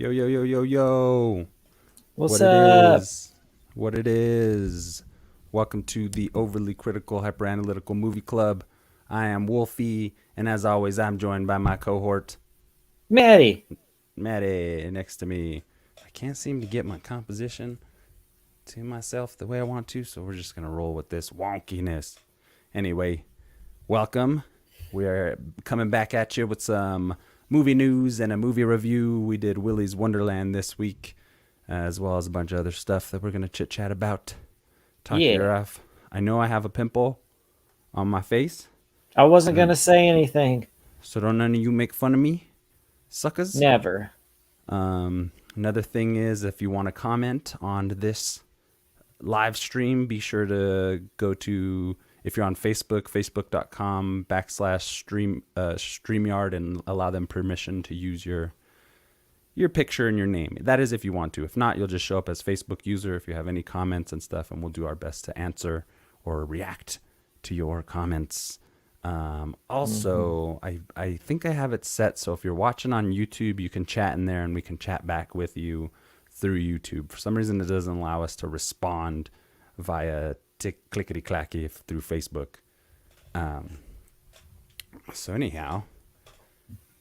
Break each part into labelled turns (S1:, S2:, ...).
S1: Yo, yo, yo, yo, yo.
S2: What's
S1: What it
S2: up?
S1: is. What it is. Welcome to the Overly Critical Hyperanalytical Movie Club. I am Wolfie, and as always, I'm joined by my cohort,
S2: Matty.
S1: Matty, next to me. I can't seem to get my composition to myself the way I want to, so we're just going to roll with this wonkiness. Anyway, welcome. We're coming back at you with some movie news and a movie review. We did Willy'S Wonderland this week, as well as a bunch of other stuff that we're going to chit chat about. Talk your
S2: Yeah.
S1: ear off. I know I have a pimple on my face,
S2: I wasn't
S1: so,
S2: gonna say anything.
S1: so don't none of you make fun of me, suckers.
S2: Never.
S1: Another thing is, if you want to comment on this live stream, be sure to go to, if you're on Facebook, facebook.com/stream StreamYard, and allow them permission to use your picture and your name. That is if you want to. If not, you'll just show up as Facebook user if you have any comments and stuff, and we'll do our best to answer or react to your comments. Also, I think I have it set so if you're watching on YouTube, you can chat in there and we can chat back with you through YouTube. For some reason, it doesn't allow us to respond via clickety clacky through Facebook. So anyhow,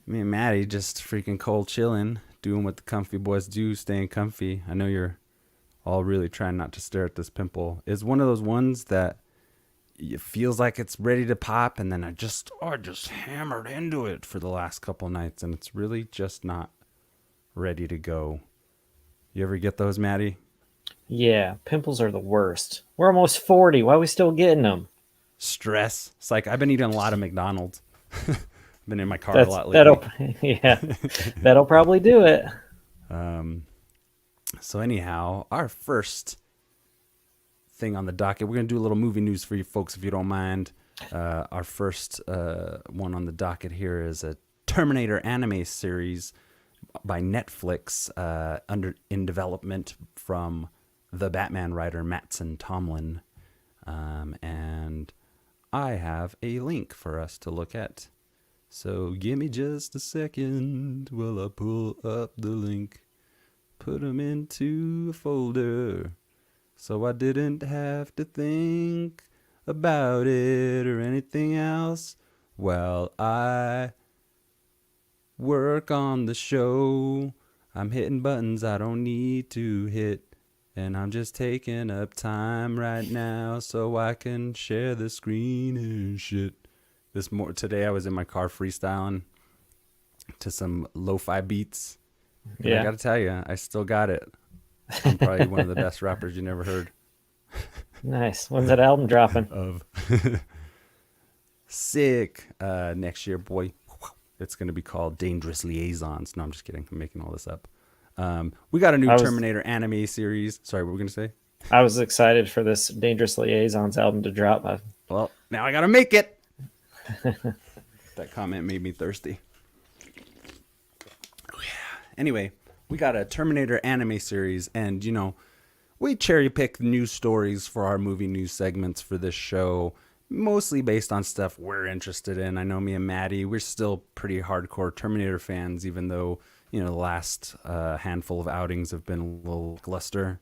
S1: me and Matty just freaking cold chilling, doing what the comfy boys do, staying comfy. I know you're all really trying not to stare at this pimple. It's one of those ones that it feels like it's ready to pop, and then I just hammered into it for the last couple nights, and it's really just not ready to go. You ever get those, Matty?
S2: Yeah, pimples are the worst. We're almost 40. Why are we still getting them?
S1: Stress. It's like I've been eating a lot of McDonald's. Been in my car a
S2: That's
S1: lot lately.
S2: that'll yeah. That'll probably do it.
S1: So anyhow, our first thing on the docket, we're gonna do a little movie news for you folks if you don't mind. Our first one on the docket here is a Terminator anime series by Netflix, in development from the Batman writer Mattson Tomlin, and I have a link for us to look at. So give me just a second while I pull up the link, put them into a folder, so I didn't have to think about it or anything else while I work on the show. I'm hitting buttons I don't need to hit, and I'm just taking up time right now so I can share the screen and shit. Today I was in my car freestyling to some lo-fi beats, and I
S2: Yeah.
S1: gotta tell you, I still got it. I'm probably one of the best rappers you never heard
S2: Nice. When's that album dropping?
S1: of. Sick. Next year, boy. It's going to be called Dangerous Liaisons. No, I'm just kidding. I'm making all this up. We got a new
S2: I was
S1: Terminator anime series. Sorry, what were we going to say?
S2: I was excited for this Dangerous Liaisons album to drop.
S1: Well, now I got to make it. That comment made me thirsty. Oh, yeah. Anyway, we got a Terminator anime series, and, we cherry pick news stories for our movie news segments for this show, mostly based on stuff we're interested in. I know me and Matty, we're still pretty hardcore Terminator fans, even though, the last handful of outings have been a little luster.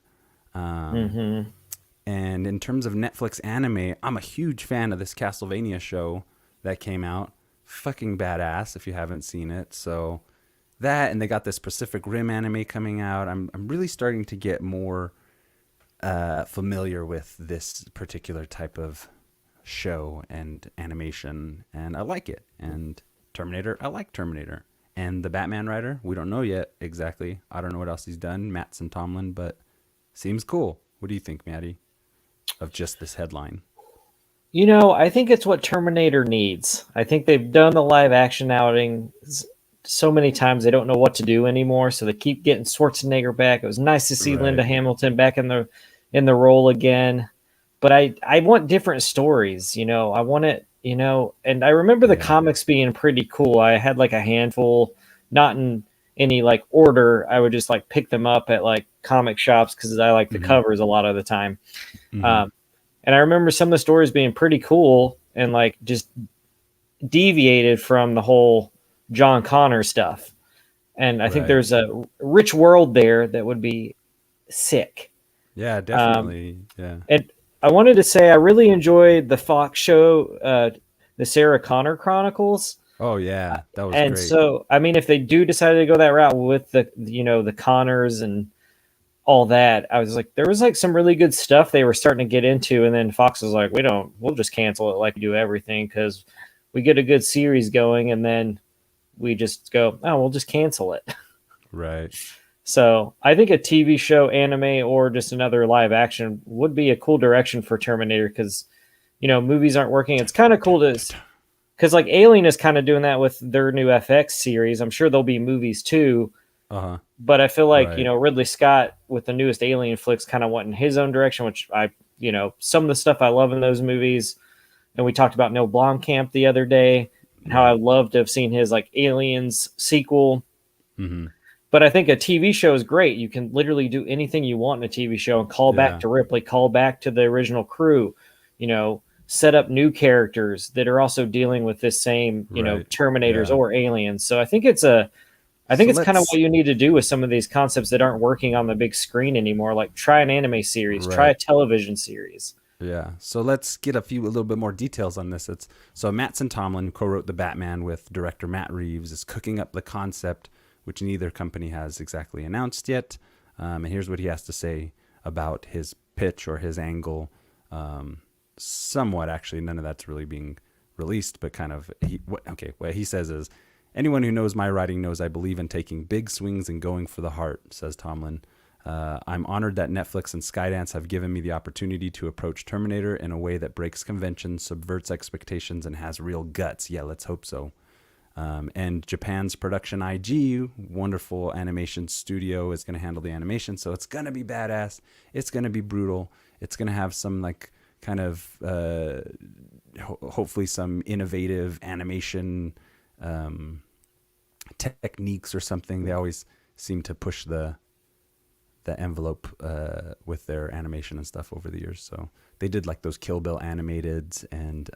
S1: And in terms of Netflix anime, I'm a huge fan of this Castlevania show that came out. Fucking badass if you haven't seen it. So that, and they got this Pacific Rim anime coming out. I'm really starting to get more familiar with this particular type of show and animation, and I like it. And Terminator, I like Terminator. And the Batman writer, we don't know yet exactly. I don't know what else he's done, Mattson Tomlin, but seems cool. What do you think, Matty, of just this headline?
S2: I think it's what Terminator needs. I think they've done the live action outing so many times they don't know what to do anymore, so they keep getting Schwarzenegger back. It was nice to see
S1: Right.
S2: Linda Hamilton back in the role again, but I want different stories. I want it. And I remember the
S1: Yeah.
S2: comics being pretty cool. I had like a handful, not in any like order. I would just like pick them up at like comic shops because I like the
S1: Mm-hmm.
S2: covers a lot of the time.
S1: Mm-hmm.
S2: Um, and I remember some of the stories being pretty cool and like just deviated from the whole John Connor stuff. And I think
S1: Right.
S2: there's a rich world there that would be sick.
S1: Yeah,
S2: Um,
S1: definitely. Yeah.
S2: and I wanted to say I really enjoyed the Fox show, the Sarah Connor Chronicles.
S1: Oh yeah, that was
S2: And
S1: great.
S2: so, I mean, if they do decide to go that route with the, the Connors and all that, I was like, there was like some really good stuff they were starting to get into. And then Fox was like, we'll just cancel it like we do everything because we get a good series going and then we just go, oh, we'll just cancel it.
S1: Right.
S2: So I think a TV show, anime, or just another live action would be a cool direction for Terminator because, movies aren't working. It's kind of cool to, because like Alien is kind of doing that with their new FX series. I'm sure there'll be movies too.
S1: Uh-huh.
S2: But I feel like,
S1: Right.
S2: Ridley Scott with the newest Alien flicks kind of went in his own direction, which some of the stuff I love in those movies. And we talked about Neil Blomkamp the other day and how I
S1: Right.
S2: love to have seen his like Aliens sequel.
S1: Mm-hmm.
S2: But I think a TV show is great. You can literally do anything you want in a TV show and call back
S1: Yeah.
S2: to Ripley, call back to the original crew, set up new characters that are also dealing with this same,
S1: Right.
S2: Terminators
S1: Yeah.
S2: or aliens. So I think
S1: So
S2: it's kind of
S1: let's
S2: what you need to do with some of these concepts that aren't working on the big screen anymore. Like try an anime series, try a
S1: right.
S2: television series.
S1: Yeah. So let's get a little bit more details on this. It's so Mattson Tomlin, who co-wrote The Batman with director Matt Reeves, is cooking up the concept, which neither company has exactly announced yet. And here's what he has to say about his pitch or his angle. Somewhat, actually, none of that's really being released, but kind of. What he says is, anyone who knows my writing knows I believe in taking big swings and going for the heart, says Tomlin. I'm honored that Netflix and Skydance have given me the opportunity to approach Terminator in a way that breaks convention, subverts expectations, and has real guts. Yeah, let's hope so. And Japan's production IG, wonderful animation studio, is going to handle the animation. So it's going to be badass. It's going to be brutal. It's going to have some like kind of hopefully some innovative animation techniques or something. They always seem to push the envelope with their animation and stuff over the years. So they did like those Kill Bill animated and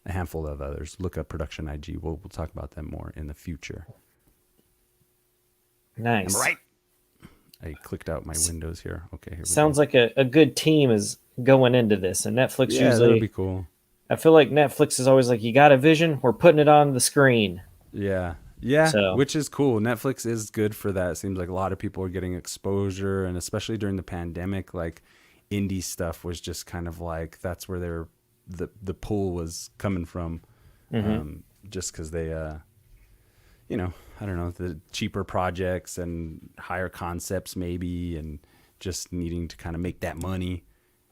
S1: a handful of others. Look up Production IG. We'll talk about them more in the future.
S2: Nice.
S1: Am I right? I clicked out my windows here. Okay, here we
S2: Sounds
S1: go.
S2: like a good team is going into this. And Netflix
S1: Yeah, that'll
S2: usually,
S1: be cool.
S2: I feel like Netflix is always like, you got a vision, we're putting it on the screen.
S1: Yeah. Yeah,
S2: So,
S1: which is cool. Netflix is good for that. It seems like a lot of people are getting exposure, and especially during the pandemic, like indie stuff was just kind of like that's where the pool was coming from, just because they, I don't know, the cheaper projects and higher concepts maybe, and just needing to kind of make that money.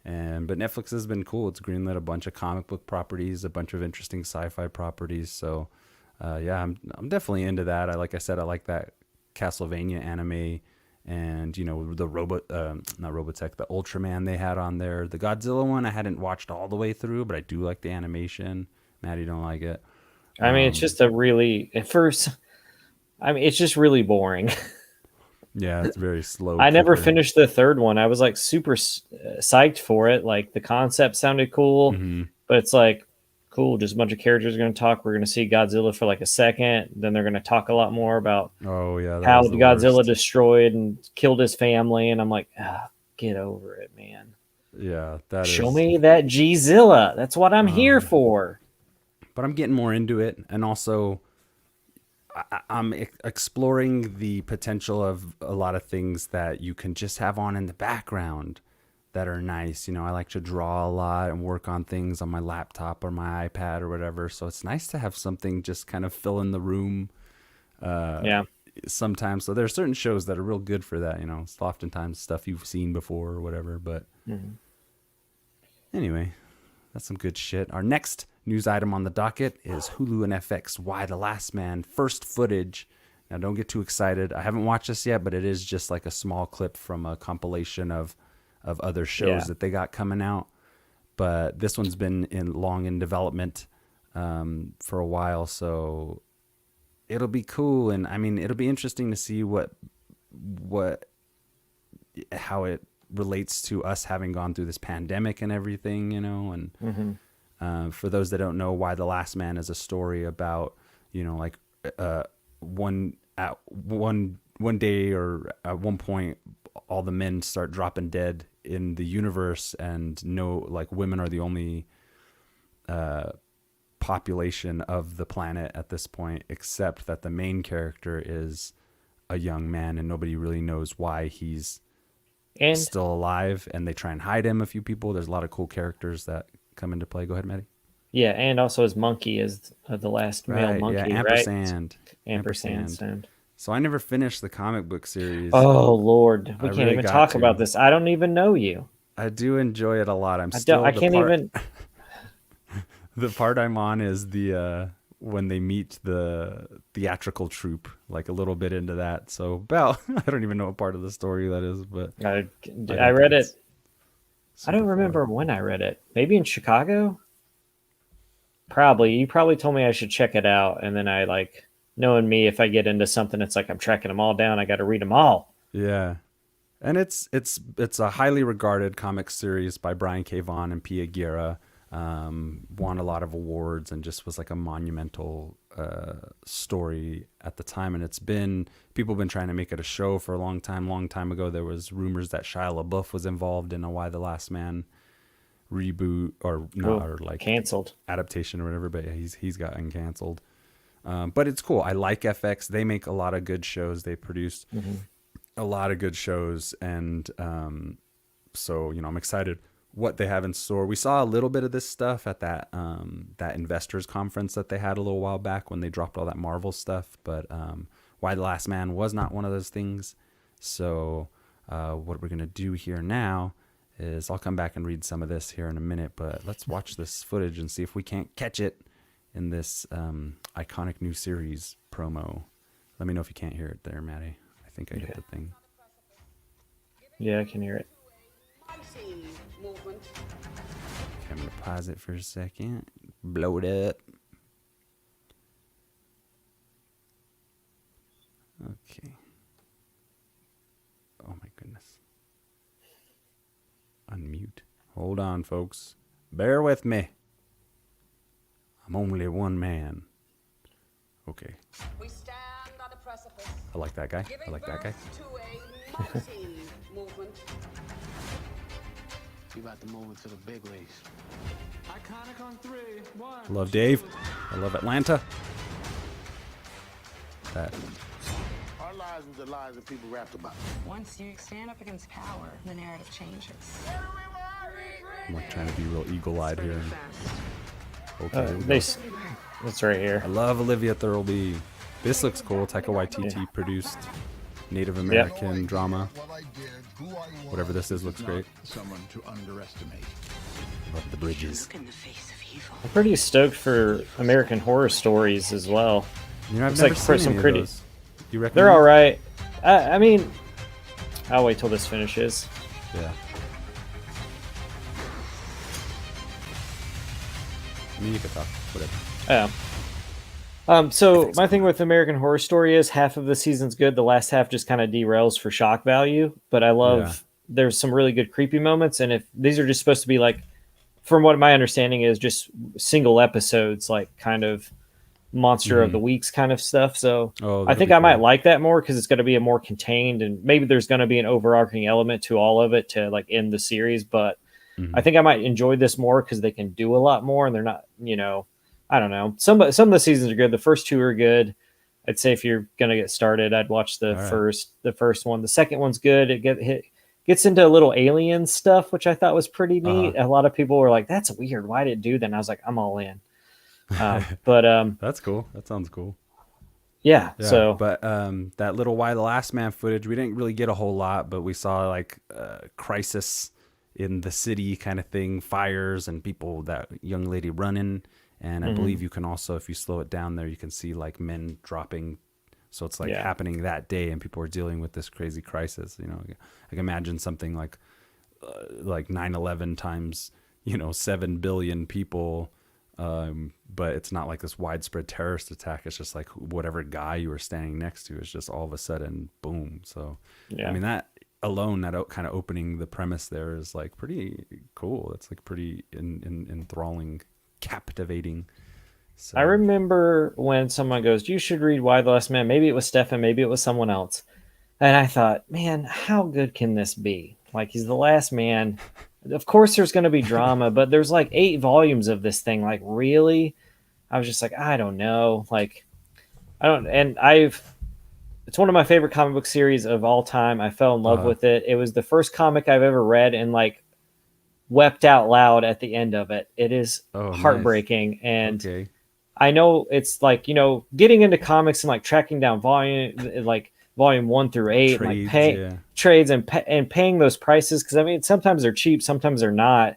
S1: But Netflix has been cool. It's greenlit a bunch of comic book properties, a bunch of interesting sci-fi properties. So. Yeah, I'm definitely into that. Like I said, I like that Castlevania anime, and the not Robotech, the Ultraman they had on there. The Godzilla one I hadn't watched all the way through, but I do like the animation. Maddie don't like it.
S2: I mean, it's just it's just really boring.
S1: Yeah, it's very slow
S2: I never
S1: cooker.
S2: finished the third one. I was like super psyched for it. Like the concept sounded cool,
S1: Hmm.
S2: but it's like, cool, just a bunch of characters are going to talk. We're going to see Godzilla for like a second. Then they're going to talk a lot more about
S1: Oh yeah, that
S2: how
S1: was the
S2: Godzilla
S1: worst.
S2: destroyed and killed his family. And I'm like, get over it, man.
S1: Yeah, that
S2: Show
S1: is.
S2: me that G-Zilla. That's what I'm here for.
S1: But I'm getting more into it, and also I'm exploring the potential of a lot of things that you can just have on in the background that are nice. I like to draw a lot and work on things on my laptop or my iPad or whatever. So it's nice to have something just kind of fill in the room
S2: Yeah.
S1: sometimes. So there are certain shows that are real good for that. It's oftentimes stuff you've seen before or whatever. But anyway, that's some good shit. Our next news item on the docket is Hulu and FX Why the Last Man first footage. Now don't get too excited. I haven't watched this yet, but it is just like a small clip from a compilation of other shows that they got coming out. But this one's been long in development for a while, so it'll be cool. And I mean, it'll be interesting to see how it relates to us having gone through this pandemic and everything, and for those that don't know, Why the Last Man is a story about, one at one day or at one point, all the men start dropping dead in the universe, and no, like, women are the only population of the planet at this point, except that the main character is a young man, and nobody really knows why he's still alive, and they try and hide him. A few people. There's a lot of cool characters that come into play. Go ahead, Matty.
S2: Yeah, and also his monkey is the last male monkey,
S1: yeah, ampersand.
S2: right? Ampersand.
S1: So I never finished the comic book series.
S2: Oh Lord, we can't
S1: really
S2: even
S1: got
S2: talk
S1: to.
S2: about this. I don't even know you.
S1: I do enjoy it a lot.
S2: I can't even.
S1: The part I'm on is the when they meet the theatrical troupe, like a little bit into that. So about I don't even know what part of the story that is, but
S2: I read it. I don't remember when I read it. Maybe in Chicago. Probably. You probably told me I should check it out, and then I like. Knowing me, if I get into something, it's like I'm tracking them all down. I got to read them all.
S1: Yeah, and it's a highly regarded comic series by Brian K. Vaughan and Pia Guerra. Won a lot of awards and just was like a monumental story at the time. And people have been trying to make it a show for a long time. Long time ago, there was rumors that Shia LaBeouf was involved in a Y the Last Man reboot or not, or like
S2: canceled
S1: adaptation or whatever. But he's gotten canceled. But it's cool. I like FX. They make a lot of good shows. They produce a lot of good shows. And so, I'm excited what they have in store. We saw a little bit of this stuff at that investors conference that they had a little while back when they dropped all that Marvel stuff. But Why the Last Man was not one of those things. So what we're going to do here now is I'll come back and read some of this here in a minute. But let's watch this footage and see if we can't catch it in this iconic new series promo. Let me know if you can't hear it there, Matty. I think I hit the thing.
S2: Yeah, I can hear it.
S1: Okay, I'm going to pause it for a second. Blow it up. Okay. Oh my goodness. Unmute. Hold on, folks. Bear with me. I'm only one man. Okay.
S3: We stand on the precipice.
S1: I like that guy. I like that guy.
S3: To a mighty movement.
S4: You about to move into the big leagues. Iconic on 3, 1.
S1: I love Dave. I love Atlanta. That.
S4: Our lives are the lives that people rapped about.
S5: Once you stand up against power, the narrative changes.
S1: I'm like trying to be real eagle-eyed here. Okay.
S2: That's right here.
S1: I love Olivia Thirlby. This looks cool. Taika Waititi produced Native American drama. Whatever this is looks great.
S4: Someone to underestimate.
S1: Love the bridges.
S5: In the face of evil.
S2: I'm pretty stoked for American Horror Stories as well.
S1: I've
S2: It's
S1: never
S2: like
S1: seen
S2: some
S1: any
S2: pretty.
S1: of those. You recommend?
S2: They're all right. I mean, I'll wait till this finishes.
S1: Yeah. I mean, you could talk. Whatever.
S2: Yeah. So my thing with American Horror Story is half of the season's good. The last half just kind of derails for shock value. But I love there's some really good creepy moments. And if these are just supposed to be like, from what my understanding is, just single episodes, like kind of monster of the weeks kind of stuff. So I think I might like that more because it's going to be a more contained, and maybe there's going to be an overarching element to all of it to like end the series. But I think I might enjoy this more because they can do a lot more, and they're not, I don't know. Some of the seasons are good. The first 2 are good. I'd say if you're gonna get started, I'd watch the first one. The second one's good. It gets into a little alien stuff, which I thought was pretty neat. A lot of people were like, "That's weird. Why did it do that?" And I was like, "I'm all in." But
S1: that's cool. That sounds cool.
S2: Yeah. So,
S1: but that little Why the Last Man footage, we didn't really get a whole lot, but we saw like crisis in the city kind of thing, fires and people, that young lady running. And I believe you can also, if you slow it down there, you can see like men dropping. So it's like happening that day, and people are dealing with this crazy crisis. I can imagine something like 9/11 times, 7 billion people. But it's not like this widespread terrorist attack. It's just like whatever guy you were standing next to is just all of a sudden, boom. So, I mean, that alone, that kind of opening the premise there is like pretty cool. It's like pretty enthralling, captivating. So,
S2: I remember when someone goes, "You should read Why the Last Man." Maybe it was Stefan, maybe it was someone else. And I thought, man, how good can this be? Like, he's the last man. Of course, there's going to be drama, but there's like 8 volumes of this thing. Like, really? I was just like, I don't know. Like, I don't. And it's one of my favorite comic book series of all time. I fell in love with it. It was the first comic I've ever read and like wept out loud at the end of it. It is heartbreaking.
S1: Nice.
S2: And
S1: Okay.
S2: I know it's like, getting into comics and like tracking down volume 1 through 8,
S1: Trades,
S2: and like trades and paying those prices. Cause I mean, sometimes they're cheap, sometimes they're not.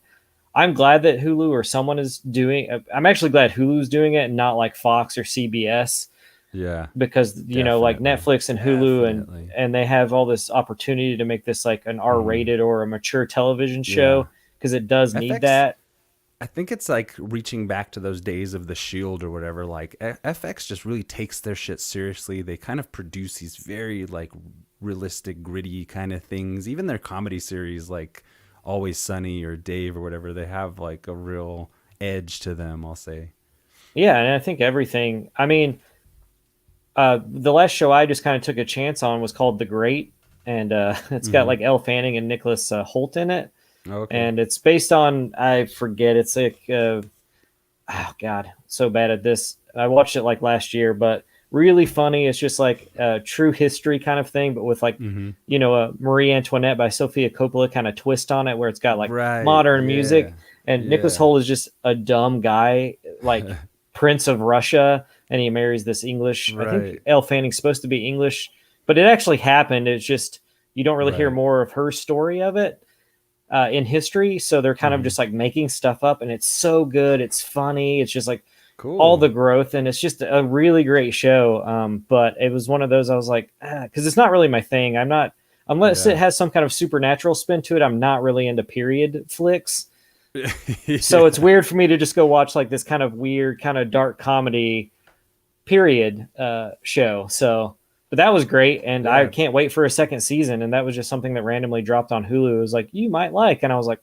S2: I'm glad that Hulu or someone is doing, I'm actually glad Hulu's doing it and not like Fox or CBS.
S1: Yeah.
S2: Because, like Netflix and Hulu and they have all this opportunity to make this like an R-rated or a mature television show. Cause it does need that.
S1: I think it's like reaching back to those days of the Shield or whatever. Like FX just really takes their shit seriously. They kind of produce these very like realistic, gritty kind of things. Even their comedy series, like Always Sunny or Dave or whatever, they have like a real edge to them, I'll say.
S2: Yeah, and I think everything. I mean, the last show I just kind of took a chance on was called The Great, and it's got like Elle Fanning and Nicholas Hoult in it.
S1: Okay.
S2: And it's based on, I forget, it's like, oh God, so bad at this. I watched it like last year, but really funny. It's just like a true history kind of thing, but with like, a Marie Antoinette by Sofia Coppola kind of twist on it, where it's got like modern music. And Nicholas Hoult is just a dumb guy, like Prince of Russia, and he marries this English. I think Elle Fanning's supposed to be English, but it actually happened. It's just, you don't really hear more of her story of it. In history, so they're kind of just like making stuff up, and it's so good. It's funny. It's just like all the growth, and it's just a really great show. But it was one of those I was like, because it's not really my thing. I'm not, unless it has some kind of supernatural spin to it. I'm not really into period flicks. So it's weird for me to just go watch like this kind of weird, kind of dark comedy period show. So. But that was great, and I can't wait for a second season. And that was just something that randomly dropped on Hulu. It was like, you might like. And I was like,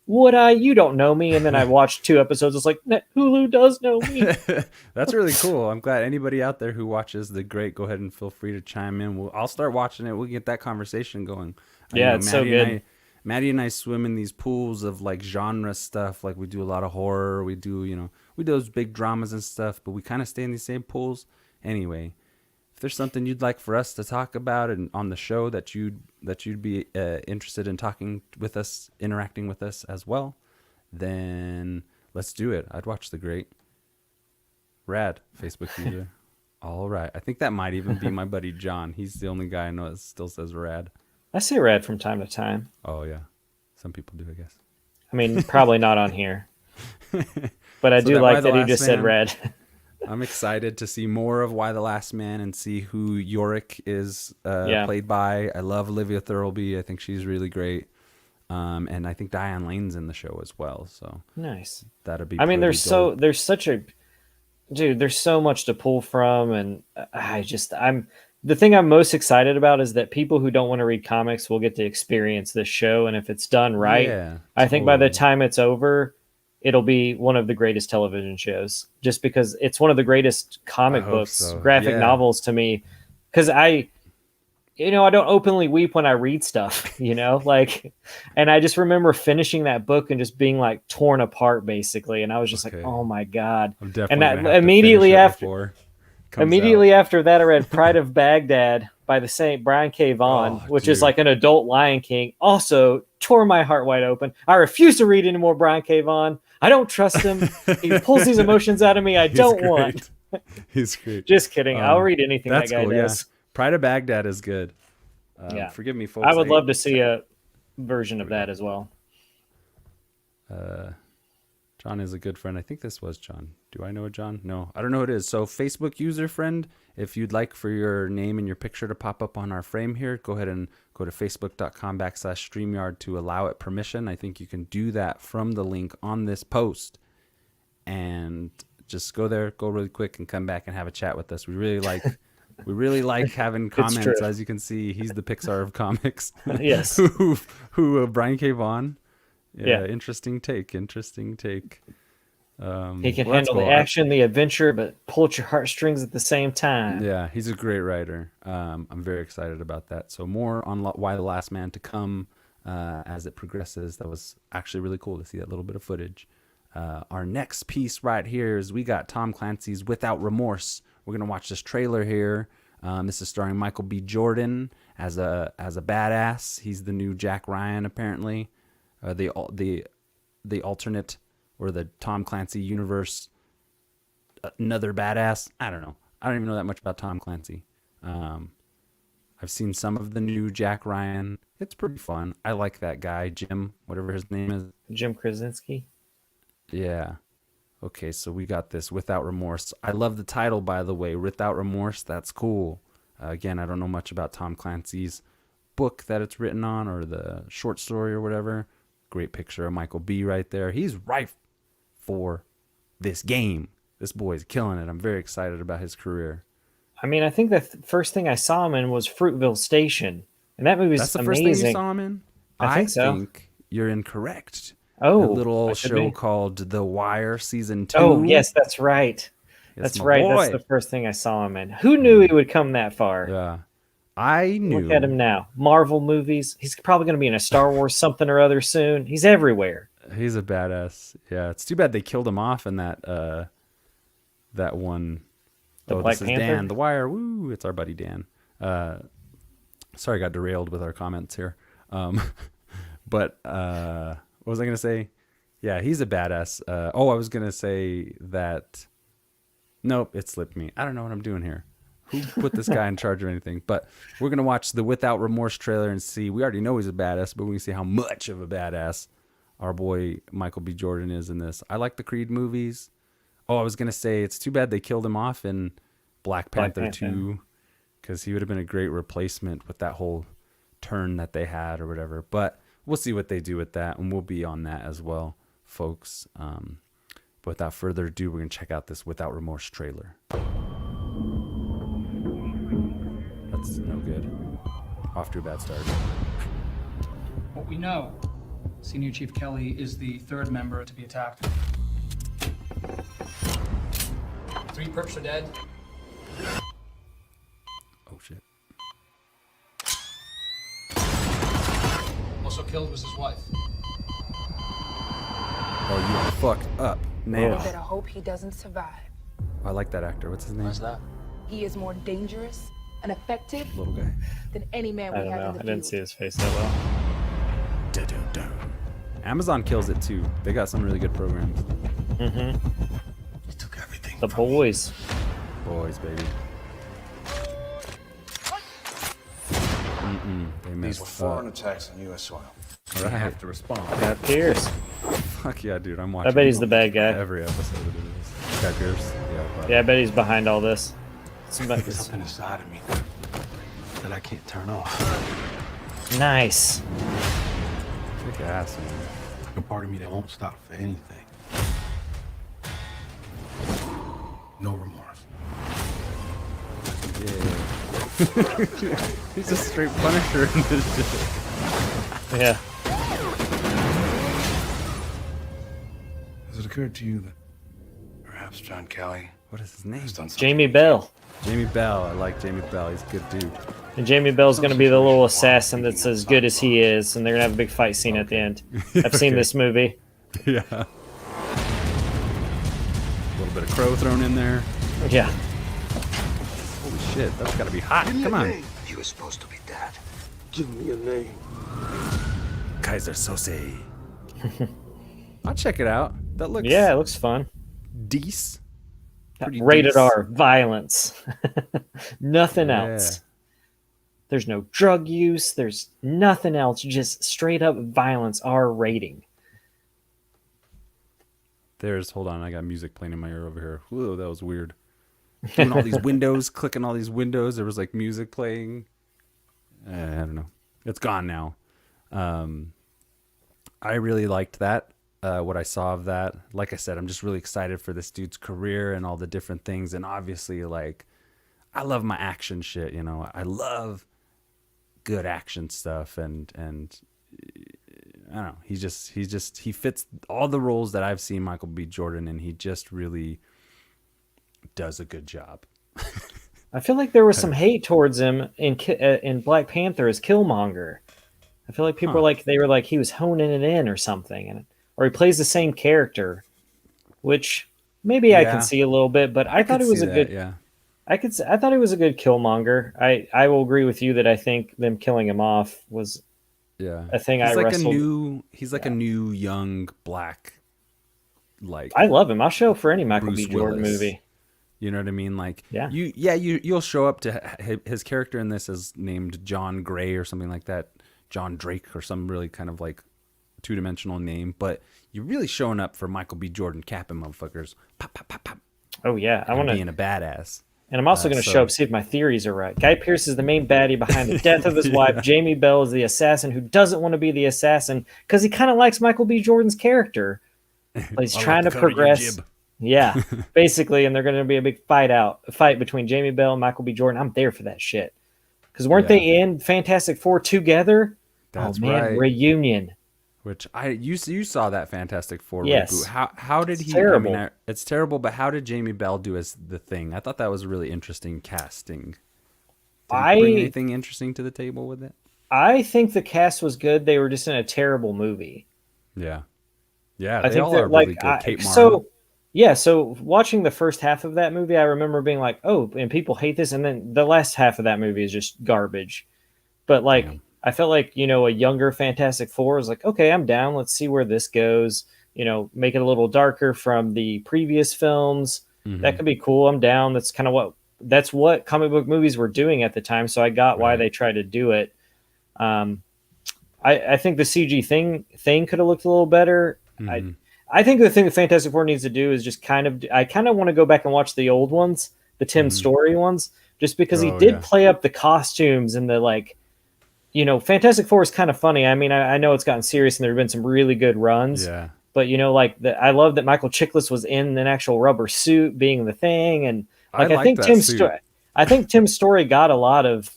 S2: would I? You don't know me. And then I watched 2 episodes. It's like, Hulu does know me.
S1: That's really cool. I'm glad anybody out there who watches The Great, go ahead and feel free to chime in. I'll start watching it. We'll get that conversation going.
S2: Yeah, it's so good.
S1: Maddie and I swim in these pools of like genre stuff. Like we do a lot of horror. We do, we do those big dramas and stuff, but we kind of stay in these same pools. Anyway. If there's something you'd like for us to talk about and on the show that you'd be interested in talking with us, interacting with us as well, then let's do it. I'd watch The Great. Rad Facebook user. All right. I think that might even be my buddy John. He's the only guy I know that still says rad.
S2: I say rad from time to time.
S1: Oh yeah, some people do, I guess.
S2: I mean, probably not on here, but I do like that he just said rad.
S1: I'm excited to see more of Why the Last Man and see who Yorick is played by. I love Olivia Thirlby. I think she's really great. And I think Diane Lane's in the show as well. So
S2: nice.
S1: That'll be.
S2: I mean, there's so much to pull from, and the thing I'm most excited about is that people who don't want to read comics will get to experience this show, and if it's done right, I think by the time it's over, it'll be one of the greatest television shows, just because it's one of the greatest comic books, graphic novels to me. Because I don't openly weep when I read stuff, like, and I just remember finishing that book and just being like torn apart basically. And I was just like, oh my God.
S1: I'm definitely
S2: and that immediately after that, I read Pride of Baghdad by the Saint Brian K. Vaughan, which is like an adult Lion King. Also tore my heart wide open. I refuse to read any more Brian K. Vaughan. I don't trust him. He pulls these emotions out of me I don't want.
S1: He's great.
S2: Just kidding. I'll read anything that guy does.
S1: Yeah. Pride of Baghdad is good. Forgive me, folks.
S2: I would love to see a version of that as well.
S1: John is a good friend. I think this was John. Do I know a John? No, I don't know who it is. So Facebook user friend, if you'd like for your name and your picture to pop up on our frame here, go ahead and go to facebook.com/StreamYard to allow it permission. I think you can do that from the link on this post. And just go there, go really quick, and come back and have a chat with us. We really like having comments. As you can see, he's the Pixar of comics.
S2: Yes.
S1: who Brian K. Vaughan. Yeah, interesting take.
S2: He can
S1: well, that's
S2: handle
S1: cool.
S2: the action, the adventure, but pull at your heartstrings at the same time.
S1: Yeah, he's a great writer. I'm very excited about that. So more on Why the Last Man to come as it progresses. That was actually really cool to see that little bit of footage. Our next piece right here is we got Tom Clancy's Without Remorse. We're gonna watch this trailer here. This is starring Michael B. Jordan as a badass. He's the new Jack Ryan apparently. The alternate or the Tom Clancy universe. Another badass. I don't know. I don't even know that much about Tom Clancy. I've seen some of the new Jack Ryan. It's pretty fun. I like that guy, Jim, whatever his name is.
S2: Jim Krasinski.
S1: Yeah. Okay, so we got this Without Remorse. I love the title, by the way. Without Remorse. That's cool. Again, I don't know much about Tom Clancy's book that it's written on or the short story or whatever. Great picture of Michael B. right there. He's ripe for this game. This boy's killing it. I'm very excited about his career.
S2: I mean, I think the first thing I saw him in was Fruitville Station, and that movie's
S1: That's the
S2: amazing.
S1: first thing you saw him in?
S2: I think so.
S1: think you're incorrect.
S2: Oh,
S1: a little
S2: I should
S1: show
S2: be.
S1: called The Wire Season 2.
S2: Oh, yes, that's right.
S1: Yes,
S2: That's
S1: my
S2: right.
S1: boy.
S2: That's the first thing I saw him in. Who knew he would come that far?
S1: Yeah. I knew.
S2: Look at him now. Marvel movies. He's probably going to be in a Star Wars something or other soon. He's everywhere.
S1: He's a badass. Yeah, it's too bad they killed him off in that one.
S2: The
S1: Oh,
S2: Black
S1: this is
S2: Panther?
S1: Dan, The Wire. Woo, it's our buddy Dan. Sorry, I got derailed with our comments here. But what was I going to say? Yeah, he's a badass. I was going to say that. Nope, it slipped me. I don't know what I'm doing here. Who put this guy in charge of anything? But we're going to watch the Without Remorse trailer and see. We already know he's a badass, but we can see how much of a badass our boy Michael B. Jordan is in this. I like the Creed movies. Oh, I was going to say it's too bad they killed him off in Black Panther 2 because he would have been a great replacement with that whole turn that they had or whatever. But we'll see what they do with that, and we'll be on that as well, folks. But without further ado, we're going to check out this Without Remorse trailer. That's no good. Off to a bad start.
S6: What we know, Senior Chief Kelly is the third member to be attacked. 3 perps are dead.
S1: Oh, shit.
S6: Also killed was his wife.
S1: Oh, you are fucked up now.
S5: Better hope he doesn't survive.
S1: I like that actor. What's his name?
S6: Why's that?
S5: He is more dangerous and effective
S1: Little guy.
S5: than any man
S2: I
S5: we
S2: don't
S5: have
S2: know.
S5: in the
S2: I didn't
S5: field.
S2: see his face that well.
S1: Da-da-da. Amazon kills it too. They got some really good programs.
S2: Mm-hmm.
S4: You took everything.
S2: The boys.
S1: Boys, baby. They
S7: These
S1: missed
S7: were foreign
S1: up.
S7: attacks on U.S. soil.
S1: All right. I have to respond.
S2: Guy Pierce.
S1: Fuck yeah, dude. I'm watching.
S2: I bet he's the bad guy.
S1: Every episode of this. Guy Pierce. Yeah. But
S2: Yeah, I bet he's behind all this. Somebody-
S4: There's something inside of me that I can't turn off.
S2: Nice.
S1: Kick ass, man.
S4: A part of me that won't stop for anything. No remorse.
S1: Yeah. He's a straight Punisher in this shit.
S2: Yeah.
S7: Has it occurred to you that perhaps John Kelly
S1: What is his name?
S7: has done something?
S2: Jamie Bell.
S1: Jamie Bell. I like Jamie Bell. He's a good dude.
S2: And Jamie Bell's going to be the little assassin that's as good as he is, and they're going to have a big fight scene at the end. I've seen this movie.
S1: Yeah. A little bit of crow thrown in there.
S2: Yeah.
S1: Holy shit, that's gotta be hot. Come on.
S7: He was supposed to be dead.
S4: Give me a name.
S1: Kaiser Sose. I'll check it out. That looks
S2: Yeah, it looks fun.
S1: decent. Pretty
S2: Rated
S1: decent.
S2: R. Violence. Nothing
S1: Yeah.
S2: else. There's no drug use. There's nothing else. Just straight up violence. R rating.
S1: Hold on, I got music playing in my ear over here. Whoa, that was weird. Doing all these windows, clicking all these windows. There was like music playing. I don't know. It's gone now. I really liked that. What I saw of that. Like I said, I'm just really excited for this dude's career and all the different things. And obviously, like, I love my action shit. You know, I love good action stuff. And I don't know. He fits all the roles that I've seen Michael B. Jordan, and he just really does a good job.
S2: I feel like there was some hate towards him in Black Panther as Killmonger. I feel like people were like, they were like he was honing it in or something, or he plays the same character, which maybe I can see a little bit. But I thought it was a good.
S1: Yeah.
S2: I thought it was a good Killmonger. I will agree with you that I think them killing him off was a thing.
S1: He's
S2: I
S1: like
S2: wrestled.
S1: He's like a new young black. Like
S2: I love him. I'll show for any Michael
S1: Bruce
S2: B. Jordan
S1: Willis.
S2: movie.
S1: You know what I mean? Like,
S2: Yeah.
S1: You'll show up to his character in this is named John Gray or something like that, John Drake or some really kind of like two-dimensional name, but you're really showing up for Michael B. Jordan capping motherfuckers. Pop, pop, pop, pop.
S2: Oh yeah, I want to
S1: being a badass.
S2: And I'm also going to show up, see if my theories are right. Guy Pearce is the main baddie behind the death of his wife. Jamie Bell is the assassin who doesn't want to be the assassin because he kind of likes Michael B. Jordan's character. But he's trying to progress. Yeah, basically, and they're going to be a big fight between Jamie Bell and Michael B. Jordan. I'm there for that shit. Because weren't they in Fantastic Four together?
S1: That's
S2: right. Reunion.
S1: Which you saw that Fantastic Four
S2: reboot.
S1: How did he?
S2: Terrible.
S1: I mean, it's terrible, but how did Jamie Bell do as the Thing? I thought that was really interesting casting. Did he bring anything interesting to the table with it?
S2: I think the cast was good. They were just in a terrible movie.
S1: Yeah, yeah.
S2: I think all are really good. Kate Mara. So watching the first half of that movie, I remember being like, "Oh," and people hate this, and then the last half of that movie is just garbage. But like, I felt like a younger Fantastic Four was like, "Okay, I'm down. Let's see where this goes." Make it a little darker from the previous films. Mm-hmm. That could be cool. I'm down. That's kind of what comic book movies were doing at the time. So I got why they tried to do it. I think the CG thing could have looked a little better. Mm-hmm. I think the thing that Fantastic Four needs to do is just I kind of want to go back and watch the old ones, the Tim Story ones, just because he did play up the costumes and the Fantastic Four is kind of funny. I mean, I know it's gotten serious and there have been some really good runs.
S1: Yeah.
S2: But I love that Michael Chiklis was in an actual rubber suit being the Thing, and I think Tim's story got a lot of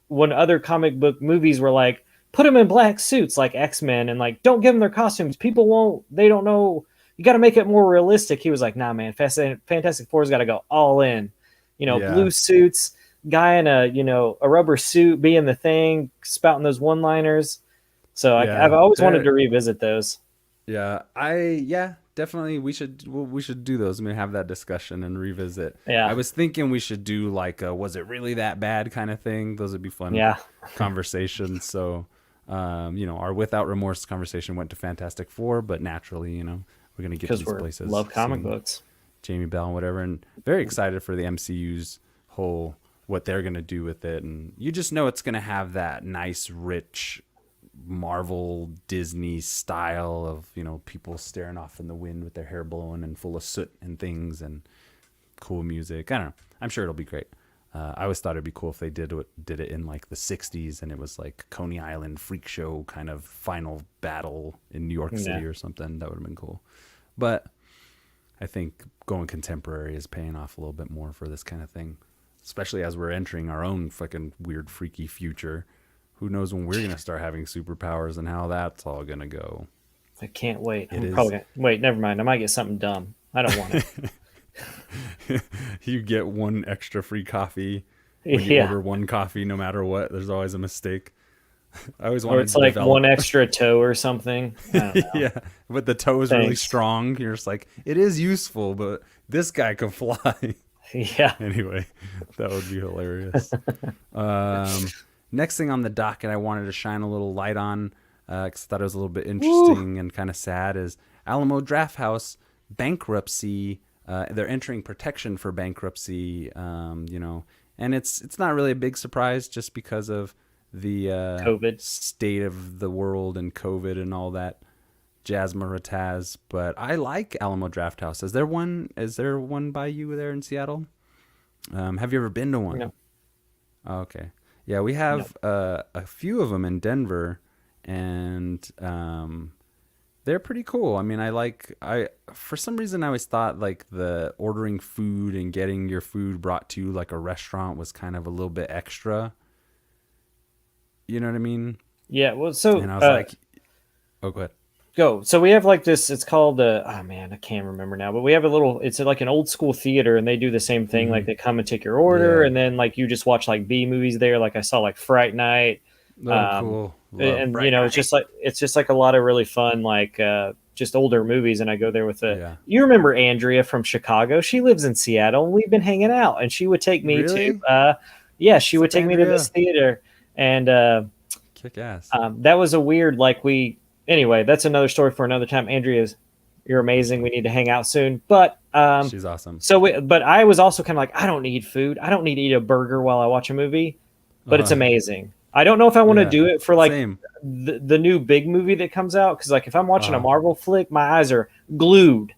S2: when other comic book movies were like, put them in black suits like X-Men and don't give them their costumes. They don't know. You got to make it more realistic. He was like, nah, man, Fantastic Four's got to go all in. Blue suits, guy in a rubber suit being the Thing, spouting those one-liners. So I've always wanted to revisit those.
S1: Yeah, definitely. We should do those. Have that discussion and revisit.
S2: Yeah,
S1: I was thinking we should do was it really that bad kind of thing. Those would be fun conversations. So, our Without Remorse conversation went to Fantastic Four, but naturally, we're gonna get to these places.
S2: Love comic books,
S1: Jamie Bell and whatever, and very excited for the MCU's whole what they're gonna do with it, and you just know it's gonna have that nice, rich Marvel Disney style of people staring off in the wind with their hair blowing and full of soot and things and cool music. I don't know. I'm sure it'll be great. I always thought it'd be cool if they did it in the 60s and it was like Coney Island freak show kind of final battle in New York City or something. That would have been cool. But I think going contemporary is paying off a little bit more for this kind of thing, especially as we're entering our own fucking weird freaky future. Who knows when we're going to start having superpowers and how that's all going to go.
S2: I can't wait. Wait, never mind. I might get something dumb. I don't want it.
S1: You get one extra free coffee when you order one coffee, no matter what. There's always a mistake. I always wanted
S2: to develop one extra toe or something. I don't know.
S1: Yeah, but the toe is really strong. You're just like, it is useful, but this guy can fly.
S2: Yeah.
S1: Anyway, that would be hilarious. Next thing on the docket I wanted to shine a little light on, because I thought it was a little bit interesting and kind of sad, is Alamo Drafthouse bankruptcy. They're entering protection for bankruptcy, and it's not really a big surprise just because of the
S2: COVID
S1: state of the world and COVID and all that jazzmarataz. But I like Alamo Drafthouse. Is there one by you there in Seattle? Have you ever been to one?
S2: No.
S1: Oh, okay. Yeah, we have a few of them in Denver, and they're pretty cool. I mean, for some reason I always thought the ordering food and getting your food brought to you like a restaurant was kind of a little bit extra. You know what I mean?
S2: Yeah. Well, so
S1: and I was Oh, go ahead.
S2: Go. So we have like this. It's called oh man, I can't remember now. But we have a little. It's like an old school theater, and they do the same thing. Like they come and take your order,
S1: Yeah.
S2: and then like you just watch like B movies there. Like I saw like Fright Night.
S1: Oh, cool. Love
S2: And
S1: Bright
S2: you know,
S1: Night.
S2: it's just like a lot of really fun like just older movies. And I go there with
S1: Yeah.
S2: You remember Andrea from Chicago? She lives in Seattle, and we've been hanging out. And she would take me
S1: Really?
S2: to yeah, she would
S1: What's up,
S2: take me to this theater, and
S1: Kick ass.
S2: that was a weird like we. Anyway, that's another story for another time. Andrea's, you're amazing. We need to hang out soon. But
S1: She's awesome.
S2: but I was also kind of like, I don't need food. I don't need to eat a burger while I watch a movie. But it's amazing. I don't know if I want to
S1: Yeah.
S2: do it for like
S1: Same.
S2: the new big movie that comes out, because like if I'm watching a Marvel flick, my eyes are glued.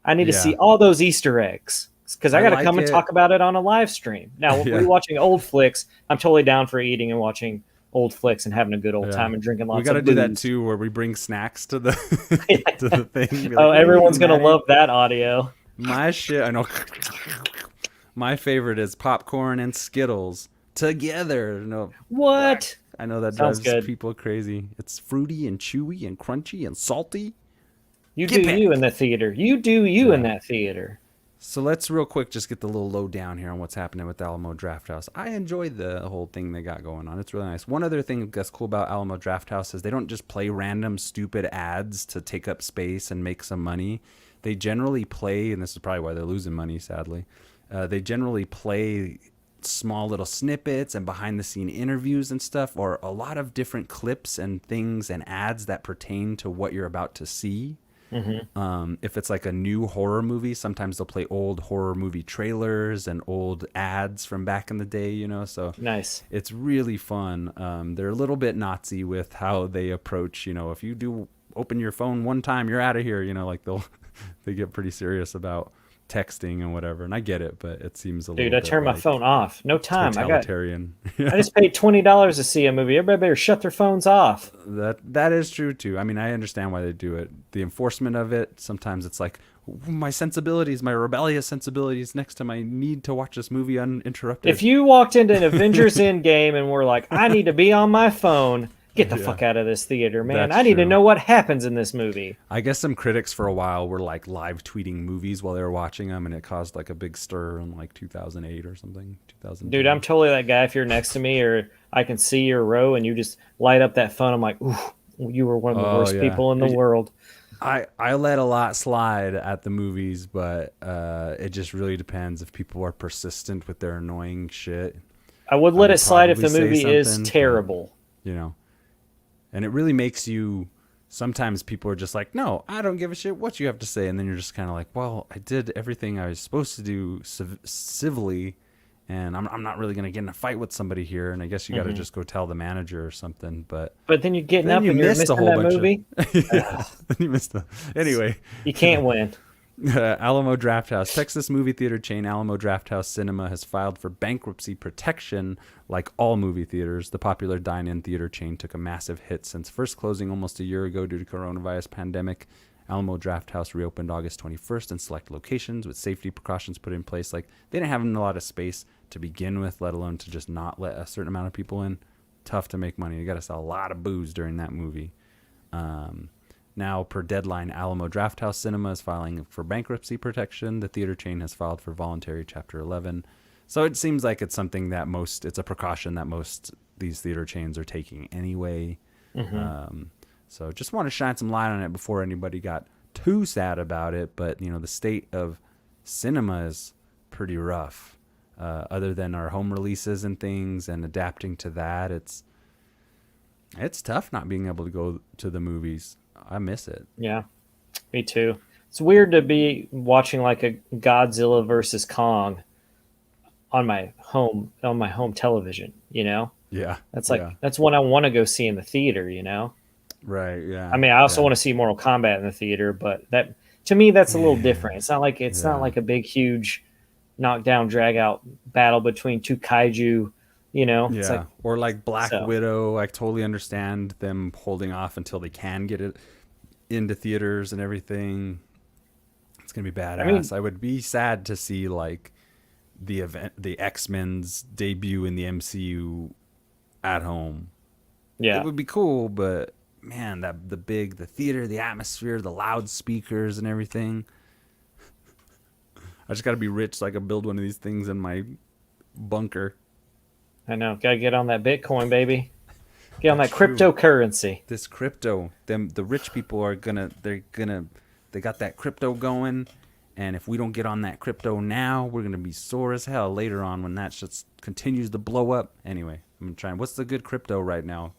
S2: I need to see all those Easter eggs, because I got to
S1: like
S2: come and
S1: it.
S2: talk about it on a live stream. Now, when we're watching old flicks, I'm totally down for eating and watching old flicks and having a good old time and drinking lots of
S1: We got to do that
S2: booze.
S1: too, where we bring snacks to the to the thing. Be
S2: Oh,
S1: like,
S2: everyone's
S1: "Ooh,
S2: gonna
S1: Matty."
S2: love that audio.
S1: My shit. I know. My favorite is popcorn and Skittles together. No,
S2: What?
S1: I know that
S2: Sounds
S1: drives
S2: good.
S1: people crazy. It's fruity and chewy and crunchy and salty.
S2: You
S1: Get
S2: do
S1: back.
S2: you in the theater. You do you in that theater.
S1: So let's real quick just get the little lowdown here on what's happening with Alamo Drafthouse. I enjoyed the whole thing they got going on. It's really nice. One other thing that's cool about Alamo Drafthouse is they don't just play random stupid ads to take up space and make some money. They generally play, and this is probably why they're losing money, sadly. They generally play small little snippets and behind the scene interviews and stuff, or a lot of different clips and things and ads that pertain to what you're about to see. If it's like a new horror movie, sometimes they'll play old horror movie trailers and old ads from back in the day, you know, so
S2: Nice.
S1: it's really fun. They're a little bit Nazi with how they approach, you know, if you do open your phone one time, you're out of here, you know, like they get pretty serious about texting and whatever. And I get it, but it seems a
S2: Dude,
S1: little
S2: I
S1: bit
S2: turned my
S1: like
S2: phone off. No time. I
S1: totalitarian.
S2: just paid $20 to see a movie. Everybody better shut their phones off.
S1: That is true too. I mean, I understand why they do it. The enforcement of it, sometimes it's like my sensibilities, my rebellious sensibilities next to my need to watch this movie uninterrupted.
S2: If you walked into an Avengers Endgame and were like, I need to be on my phone, get the fuck out of this theater, man.
S1: That's
S2: I need to
S1: true.
S2: know what happens in this movie.
S1: I guess some critics for a while were like live tweeting movies while they were watching them, and it caused like a big stir in like 2008 or something. 2000.
S2: Dude, I'm totally that guy. If you're next to me or I can see your row and you just light up that phone, I'm like, ooh, you were one of the worst
S1: yeah.
S2: people in the world.
S1: I let a lot slide at the movies, but it just really depends if people are persistent with their annoying shit.
S2: I would let
S1: would
S2: it slide if the
S1: probably say
S2: movie is
S1: something, but-
S2: terrible.
S1: You know, and it really makes you. Sometimes people are just like, no, I don't give a shit what you have to say, and then you're just kind of like, well, I did everything I was supposed to do civilly, and I'm not really gonna get in a fight with somebody here, and I guess you got to just go tell the manager or something. But
S2: But then you're getting
S1: then
S2: up
S1: you
S2: and you're
S1: missed
S2: missing
S1: a whole
S2: that
S1: bunch
S2: movie.
S1: yeah, then you missed the. Anyway.
S2: You can't win.
S1: Alamo Drafthouse. Texas movie theater chain Alamo Drafthouse Cinema has filed for bankruptcy protection. Like all movie theaters, the popular dine-in theater chain took a massive hit since first closing almost a year ago due to coronavirus pandemic. Alamo Drafthouse reopened August 21st in select locations with safety precautions put in place. Like, they didn't have a lot of space to begin with, let alone to just not let a certain amount of people in. Tough to make money. You got to sell a lot of booze during that movie. Now, per deadline, Alamo Drafthouse Cinema is filing for bankruptcy protection. The theater chain has filed for voluntary Chapter 11. So it seems like it's something that it's a precaution that most these theater chains are taking anyway. So just want to shine some light on it before anybody got too sad about it. But, you know, the state of cinema is pretty rough. Other than our home releases and things and adapting to that, it's tough not being able to go to the movies. I miss it.
S2: Yeah, me too. It's weird to be watching like a Godzilla versus Kong on my home television, you know?
S1: Yeah.
S2: That's that's one I want to go see in the theater, you know?
S1: Right, yeah.
S2: I mean, I also want to see Mortal Kombat in the theater, but that to me that's a little different. It's not like not like a big huge knockdown drag out battle between two kaiju, you know?
S1: Yeah,
S2: It's like,
S1: or like Black
S2: so.
S1: Widow. I totally understand them holding off until they can get it into theaters and everything. It's gonna be badass. I would be sad to see like the X-Men's debut in the MCU at home.
S2: yeah.
S1: It would be cool, but man, the theater, the atmosphere, the loudspeakers and everything. I just got to be rich so I can build one of these things in my bunker.
S2: I know. Gotta get on that Bitcoin, baby. Get on that
S1: True.
S2: cryptocurrency.
S1: This crypto, the rich people they got that crypto going, and if we don't get on that crypto now, we're gonna be sore as hell later on when that shit continues to blow up. Anyway, I'm trying. What's the good crypto right now?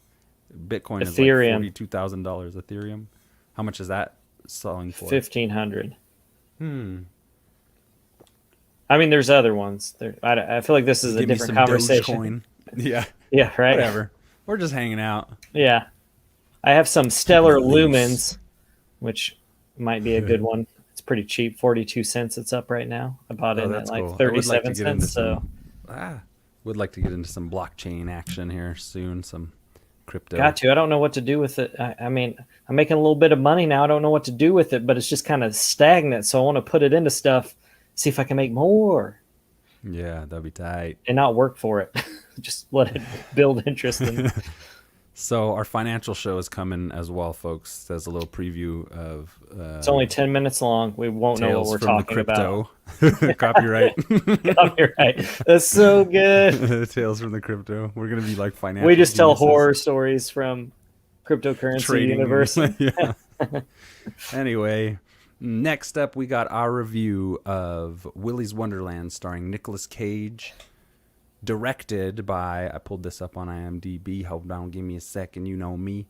S1: Bitcoin
S2: Ethereum.
S1: is like $42,000. Ethereum, how much is that selling for?
S2: 1,500. I mean, there's other ones. I feel like this is a
S1: Give me
S2: different
S1: some
S2: conversation.
S1: Dogecoin. Yeah,
S2: Yeah, right.
S1: whatever. We're just hanging out.
S2: Yeah, I have some stellar lumens, which might be a good one. It's pretty cheap, 42 cents. It's up right now. I bought it at like
S1: cool.
S2: 37 cents. So
S1: Would like to get into some blockchain action here soon. Some crypto.
S2: got to. I don't know what to do with it. I mean, I'm making a little bit of money now. I don't know what to do with it, but it's just kind of stagnant. So I want to put it into stuff, see if I can make more.
S1: Yeah, that'd be tight.
S2: And not work for it. Just let it build interest in.
S1: So our financial show is coming as well, folks. There's a little preview of
S2: It's only 10 minutes long. We won't know what
S1: Tales
S2: we're
S1: from
S2: talking
S1: the
S2: about.
S1: Crypto. Copyright.
S2: Copyright. That's so good.
S1: Tales from the Crypto. We're gonna be like financial.
S2: We just tell
S1: geniuses.
S2: horror stories from cryptocurrency
S1: Trading.
S2: universe.
S1: Yeah. Anyway, next up we got our review of Willy'S Wonderland, starring Nicolas Cage, directed by, I pulled this up on IMDb. Hold on, give me a second. You know me.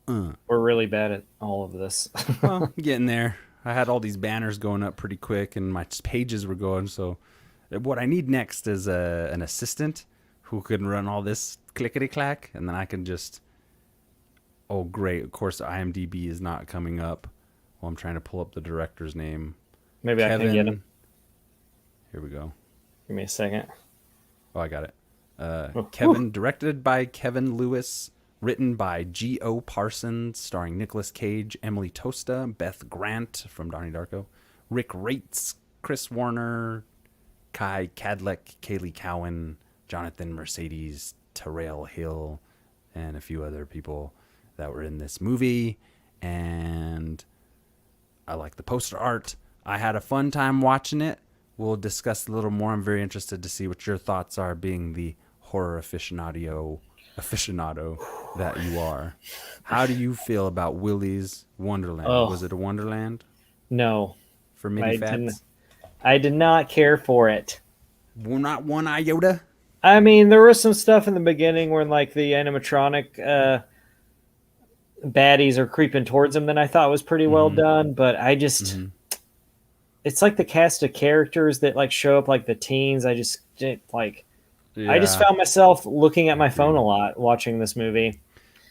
S2: We're really bad at all of this.
S1: Well, getting there. I had all these banners going up pretty quick, and my pages were going. So, what I need next is an assistant who can run all this clickety clack, and then I can just. Oh, great! Of course, IMDb is not coming up. Well, I'm trying to pull up the director's name.
S2: Maybe I can get him.
S1: Here we go.
S2: Give me a second.
S1: Oh, I got it. Kevin, directed by Kevin Lewis, written by G.O. Parsons, starring Nicolas Cage, Emily Tosta, Beth Grant from Donnie Darko, Rick Rates, Chris Warner, Kai Cadleck, Kaylee Cowan, Jonathan Mercedes, Terrell Hill, and a few other people that were in this movie. And I like the poster art. I had a fun time watching it. We'll discuss a little more. I'm very interested to see what your thoughts are, being the horror aficionado that you are. How do you feel about Willy'S Wonderland?
S2: Oh.
S1: Was it a Wonderland
S2: No.
S1: for mini fats?
S2: I did not care for it.
S1: Well, not one iota?
S2: I mean, there was some stuff in the beginning where like the animatronic baddies are creeping towards him that I thought was pretty well done, but I just it's like the cast of characters that like show up, like the teens. I just found myself looking at my phone a lot watching this movie.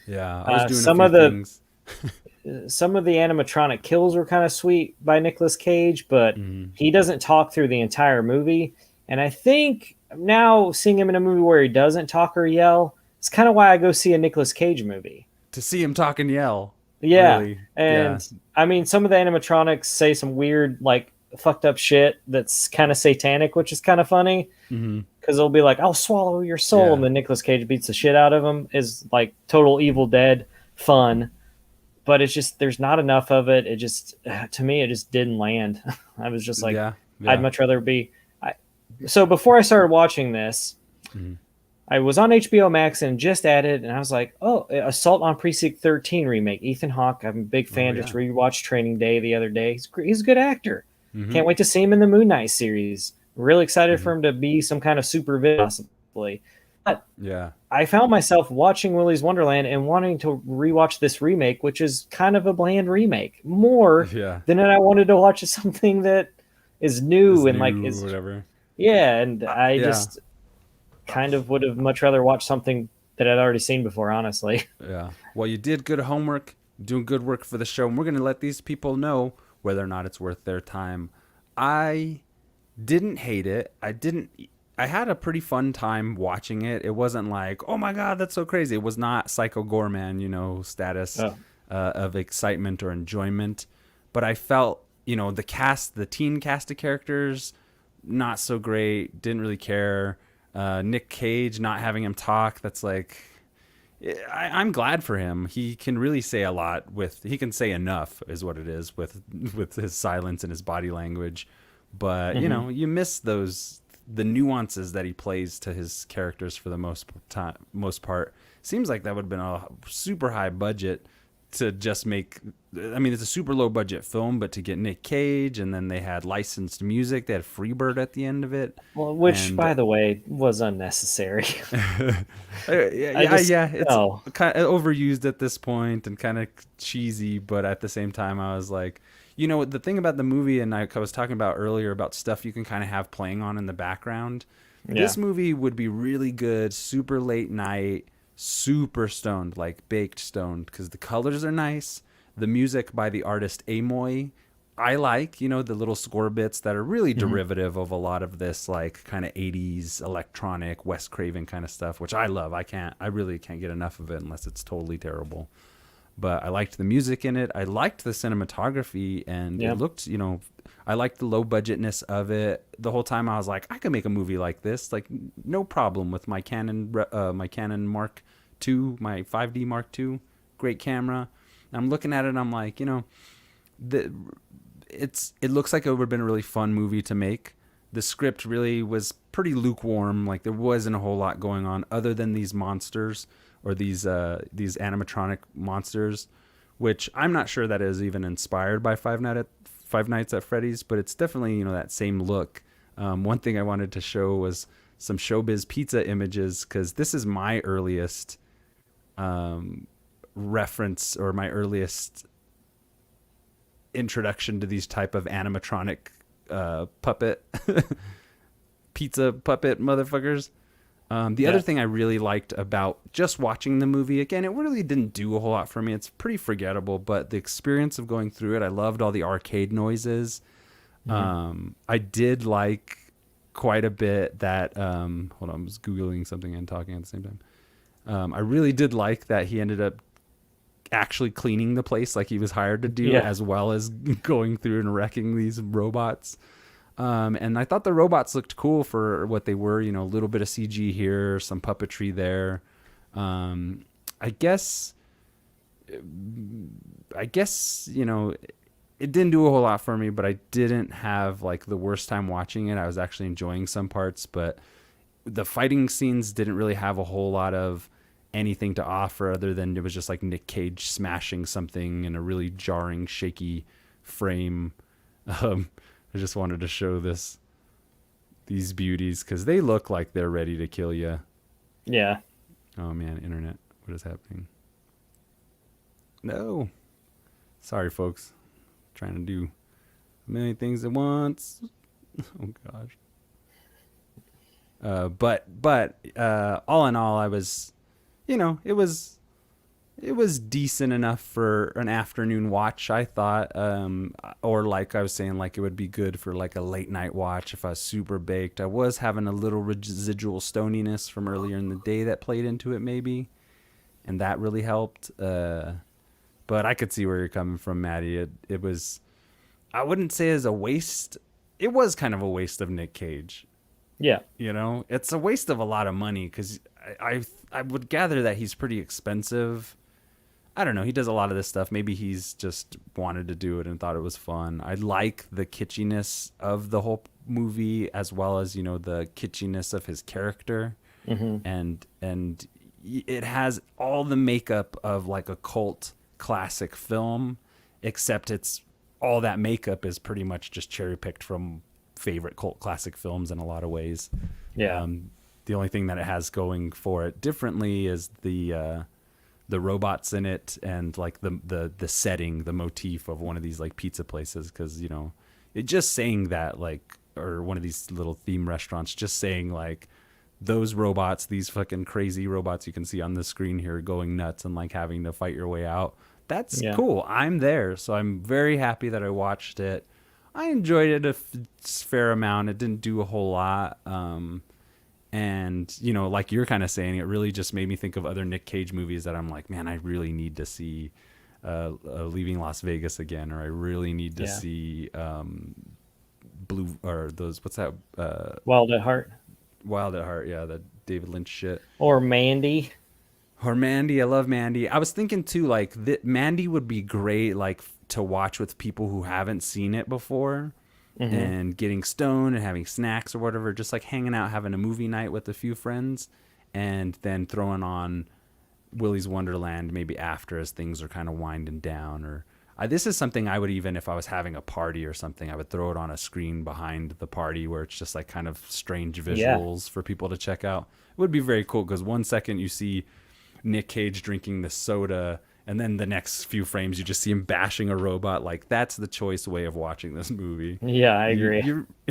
S1: Yeah, I was doing
S2: some
S1: a
S2: of
S1: few
S2: the
S1: things.
S2: some of the animatronic kills were kind of sweet by Nicolas Cage, but he doesn't talk through the entire movie. And I think now seeing him in a movie where he doesn't talk or yell, it's kind of why I go see a Nicolas Cage movie.
S1: To see him talk and yell.
S2: Yeah.
S1: Really.
S2: And I mean, some of the animatronics say some weird, like, fucked up shit that's kind of satanic, which is kind of funny. Because they'll be like, I'll swallow your soul.
S1: Yeah.
S2: And then Nicolas Cage beats the shit out of him. Is like total Evil Dead fun. But it's just, there's not enough of it. It just, to me, it just didn't land. I was just like, I'd much rather be. So before I started watching this, I was on HBO Max and just added, and I was like, oh, Assault on Precinct 13 remake. Ethan Hawke, I'm a big fan. Just rewatched Training Day the other day. He's a good actor. Can't wait to see him in the Moon Knight series. Really excited for him to be some kind of super villain, possibly. But I found myself watching Willy'S Wonderland and wanting to rewatch this remake, which is kind of a bland remake, more than I wanted to watch something that is new and like is
S1: whatever.
S2: Yeah, and I just kind of would have much rather watched something that I'd already seen before, honestly.
S1: Yeah. Well, you did good homework, doing good work for the show, and we're going to let these people know whether or not it's worth their time. I didn't hate it. I had a pretty fun time watching it. It wasn't like, oh my God, that's so crazy. It was not Psycho Goreman, status of excitement or enjoyment. But I felt, the teen cast of characters, not so great. Didn't really care. Nick Cage, not having him talk, that's like, I'm glad for him. He can really say a lot with. He can say enough, is what it is, with his silence and his body language. But you know, you miss the nuances that he plays to his characters for the most part. Seems like that would have been a super high budget to just make. I mean, it's a super low budget film, but to get Nick Cage, and then they had licensed music. They had Freebird at the end of it.
S2: Well, which, by the way, was unnecessary.
S1: Yeah, it's kind of overused at this point and kind of cheesy, but at the same time, I was like, you know, the thing about the movie, and I was talking about earlier about stuff you can kind of have playing on in the background.
S2: Yeah.
S1: This movie would be really good, super late night, super stoned, like baked stoned, because the colors are nice. The music by the artist Amoy, I like, you know, the little score bits that are really derivative of a lot of this like kind of 80s electronic Wes Craven kind of stuff, which I love. I really can't get enough of it unless it's totally terrible. But I liked the music in it. I liked the cinematography, and it looked, you know, I liked the low budgetness of it. The whole time I was like, I could make a movie like this, like no problem with my Canon Mark II, my 5D Mark II, great camera. And I'm looking at it and I'm like, you know, it looks like it would have been a really fun movie to make. The script really was pretty lukewarm. Like there wasn't a whole lot going on other than these monsters, or these animatronic monsters, which I'm not sure that is even inspired by Five Nights at Freddy's, but it's definitely, you know, that same look. One thing I wanted to show was some Showbiz Pizza images, because this is my earliest reference, or my earliest introduction to these type of animatronic puppet pizza puppet motherfuckers. The other thing I really liked about just watching the movie, again, it really didn't do a whole lot for me. It's pretty forgettable, but the experience of going through it, I loved all the arcade noises. I did like quite a bit that hold on, I was Googling something and talking at the same time. I really did like that he ended up actually cleaning the place like he was hired to do, as well as going through and wrecking these robots. And I thought the robots looked cool for what they were, you know, a little bit of CG here, some puppetry there. I guess, you know, it didn't do a whole lot for me, but I didn't have like the worst time watching it. I was actually enjoying some parts, but the fighting scenes didn't really have a whole lot of anything to offer other than it was just like Nick Cage smashing something in a really jarring, shaky frame. I just wanted to show these beauties because they look like they're ready to kill you.
S2: Yeah.
S1: Oh man, internet, what is happening? No. Sorry, folks. Trying to do a million things at once. Oh gosh. But all in all, I was, you know, it was decent enough for an afternoon watch, I thought. Or like I was saying, like it would be good for like a late night watch if I was super baked. I was having a little residual stoniness from earlier in the day that played into it maybe, and that really helped. But I could see where you're coming from, Matty. It was, I wouldn't say as a waste. It was kind of a waste of Nick Cage.
S2: Yeah.
S1: You know, it's a waste of a lot of money because I would gather that he's pretty expensive. I don't know. He does a lot of this stuff. Maybe he's just wanted to do it and thought it was fun. I like the kitschiness of the whole movie as well as, you know, the kitschiness of his character. Mm-hmm. And it has all the makeup of like a cult classic film, except it's all that makeup is pretty much just cherry picked from favorite cult classic films in a lot of ways.
S2: Yeah.
S1: The only thing that it has going for it differently is the robots in it and like the setting, the motif of one of these like pizza places. Cause you know, it just saying that like, or one of these little theme restaurants, just saying like those robots, these fucking crazy robots you can see on the screen here going nuts and like having to fight your way out. That's cool. I'm there. So I'm very happy that I watched it. I enjoyed it a fair amount. It didn't do a whole lot. And, you know, like you're kind of saying, it really just made me think of other Nick Cage movies that I'm like, man, I really need to see Leaving Las Vegas again, or I really need to see Blue, or those, what's that?
S2: Wild at Heart.
S1: Wild at Heart, yeah, the David Lynch shit.
S2: Or Mandy.
S1: Or Mandy. I love Mandy. I was thinking too, like Mandy would be great, like to watch with people who haven't seen it before, and getting stoned and having snacks or whatever, just like hanging out, having a movie night with a few friends, and then throwing on Willy's Wonderland maybe after as things are kind of winding down. Or this is something I would, even if I was having a party or something, I would throw it on a screen behind the party where it's just like kind of strange visuals for people to check out. It would be very cool because 1 second you see Nick Cage drinking the soda, and then the next few frames you just see him bashing a robot. Like, that's the choice way of watching this movie.
S2: Yeah, I agree.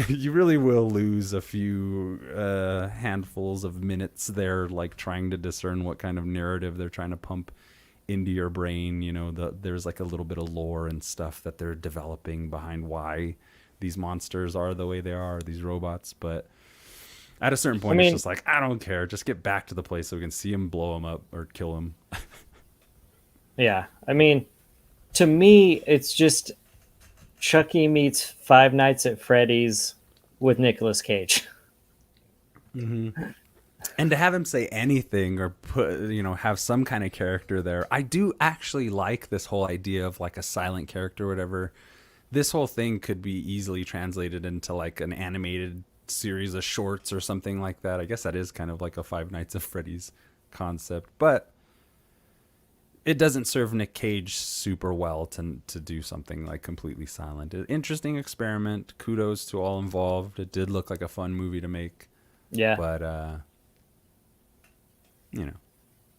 S1: You really will lose a few handfuls of minutes there, like trying to discern what kind of narrative they're trying to pump into your brain. You know, there's like a little bit of lore and stuff that they're developing behind why these monsters are the way they are, these robots. But at a certain point, it's just like, I don't care. Just get back to the place so we can see him, blow him up, or kill him.
S2: Yeah. I mean, to me, it's just Chucky meets Five Nights at Freddy's with Nicolas Cage.
S1: Mm-hmm. And to have him say anything or have some kind of character there. I do actually like this whole idea of like a silent character or whatever. This whole thing could be easily translated into like an animated series of shorts or something like that. I guess that is kind of like a Five Nights at Freddy's concept, but it doesn't serve Nick Cage super well to do something like completely silent. Interesting experiment. Kudos to all involved. It did look like a fun movie to make.
S2: Yeah.
S1: But,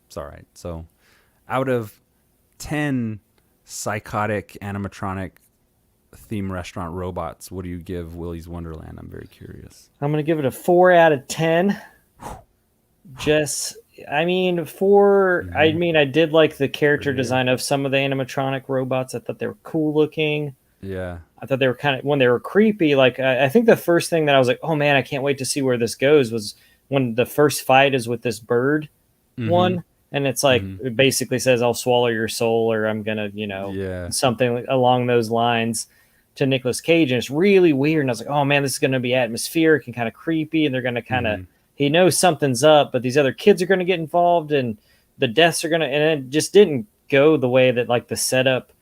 S1: it's all right. So out of 10 psychotic animatronic theme restaurant robots, what do you give Willy's Wonderland? I'm very curious.
S2: I'm going to give it a 4 out of 10. I did like the character design of some of the animatronic robots. I thought they were cool looking.
S1: Yeah.
S2: I thought they were when they were creepy. Like, I think the first thing that I was like, oh man, I can't wait to see where this goes, was when the first fight is with this bird one. And it's like, it basically says, I'll swallow your soul, or I'm going to, something along those lines to Nicolas Cage. And it's really weird. And I was like, oh man, this is going to be atmospheric and kind of creepy. And they're going to kind of, he knows something's up, but these other kids are going to get involved and the deaths are going to, and it just didn't go the way that like the setup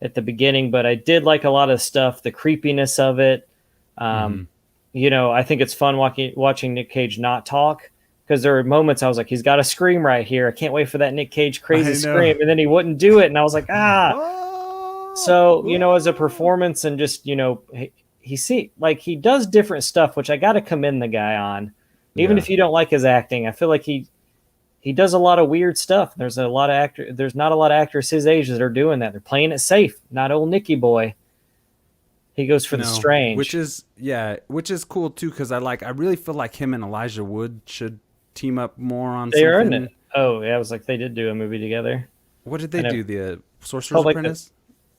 S2: at the beginning, but I did like a lot of stuff, the creepiness of it. I think it's fun watching Nick Cage not talk, because there were moments I was like, he's got a scream right here. I can't wait for that Nick Cage crazy scream. And then he wouldn't do it. And I was like, So, as a performance and just, he does different stuff, which I got to commend the guy on. Even if you don't like his acting, I feel like he does a lot of weird stuff. There's not a lot of actors his age that are doing that. They're playing it safe. Not old Nicky boy. He goes for the strange, which
S1: is cool too. Cause I really feel like him and Elijah Wood should team up more on
S2: they
S1: something.
S2: are in it. Oh yeah. I was like, they did do a movie together.
S1: What did they do? The Sorcerer's Apprentice?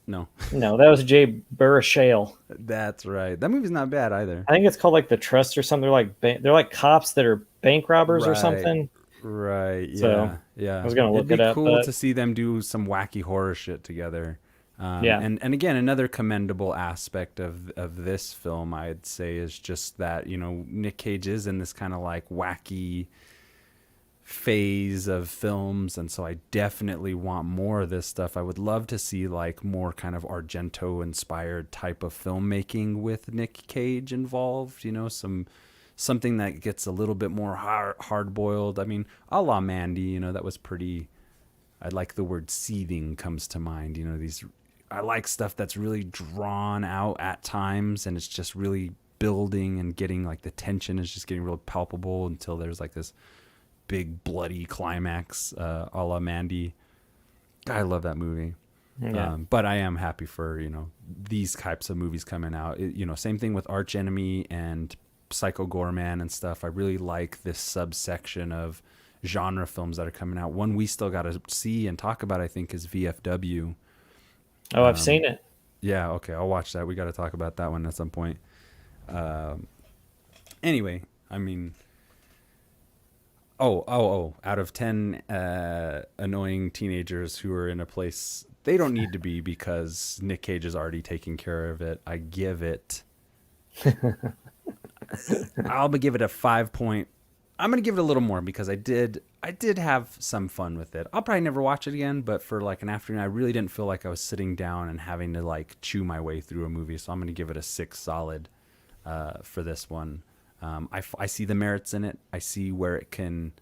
S1: No,
S2: that was Jay Baruchel.
S1: That's right. That movie's not bad either.
S2: I think it's called like The Trust or something. They're like cops that are bank robbers or something.
S1: Right. Yeah.
S2: So,
S1: yeah.
S2: I was gonna look it up.
S1: It'd be cool to see them do some wacky horror shit together. And again, another commendable aspect of this film, I'd say, is just that Nick Cage is in this kind of like wacky phase of films, and so I definitely want more of this stuff. I would love to see like more kind of Argento inspired type of filmmaking with Nick Cage involved, something that gets a little bit more hard boiled. I mean, a la Mandy, that was pretty, I like the word seething comes to mind. I like stuff that's really drawn out at times, and it's just really building and getting like the tension is just getting real palpable until there's like this big bloody climax, a la Mandy. God, I love that movie. Yeah. But I am happy for these types of movies coming out. Same thing with Arch Enemy and Psycho Goreman and stuff. I really like this subsection of genre films that are coming out. One we still got to see and talk about, I think, is VFW.
S2: Oh, I've seen it.
S1: Yeah, okay, I'll watch that. We got to talk about that one at some point. Anyway, I mean, out of 10 annoying teenagers who are in a place they don't need to be because Nick Cage is already taking care of it, I give it... I'll give it a 5.0 I'm gonna give it a little more because I did have some fun with it. I'll probably never watch it again, but for like an afternoon, I really didn't feel like I was sitting down and having to like chew my way through a movie. So I'm gonna give it a 6 solid for this one. I see the merits in it. I see where it can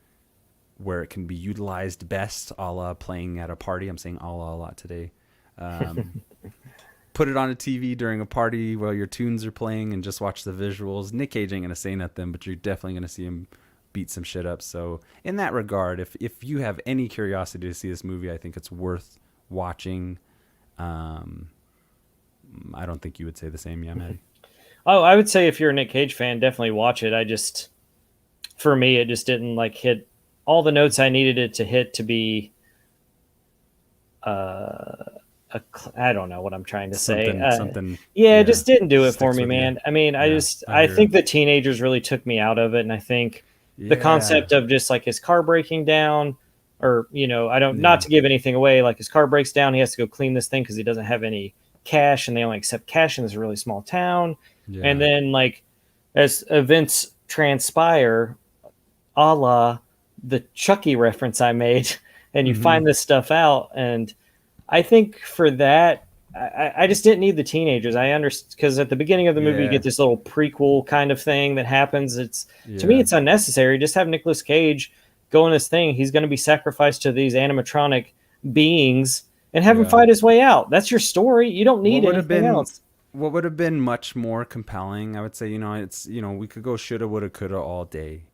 S1: be utilized best, a la playing at a party. I'm saying a lot today. Put it on a TV during a party while your tunes are playing and just watch the visuals. Nick Cage ain't gonna say nothing, but you're definitely gonna see him beat some shit up. So in that regard, if you have any curiosity to see this movie, I think it's worth watching. I don't think you would say the same, yeah, Matty?
S2: Oh, I would say if you're a Nick Cage fan, definitely watch it. For me, it just didn't like hit all the notes I needed it to hit to be. I don't know what I'm trying to say. Yeah, it just didn't do it for me, man. I mean, I think the teenagers really took me out of it, and I think the concept of just like his car breaking down, or not to give anything away, like his car breaks down, he has to go clean this thing because he doesn't have any cash, and they only accept cash in this really small town. Yeah. And then, like, as events transpire, a la the Chucky reference I made, and you find this stuff out, and I think for that, I just didn't need the teenagers. I understand, because at the beginning of the movie, you get this little prequel kind of thing that happens. To me, it's unnecessary. Just have Nicolas Cage go in this thing. He's going to be sacrificed to these animatronic beings, and have him fight his way out. That's your story. You don't need anything else.
S1: What would have been much more compelling, I would say, we could go shoulda, woulda, coulda all day,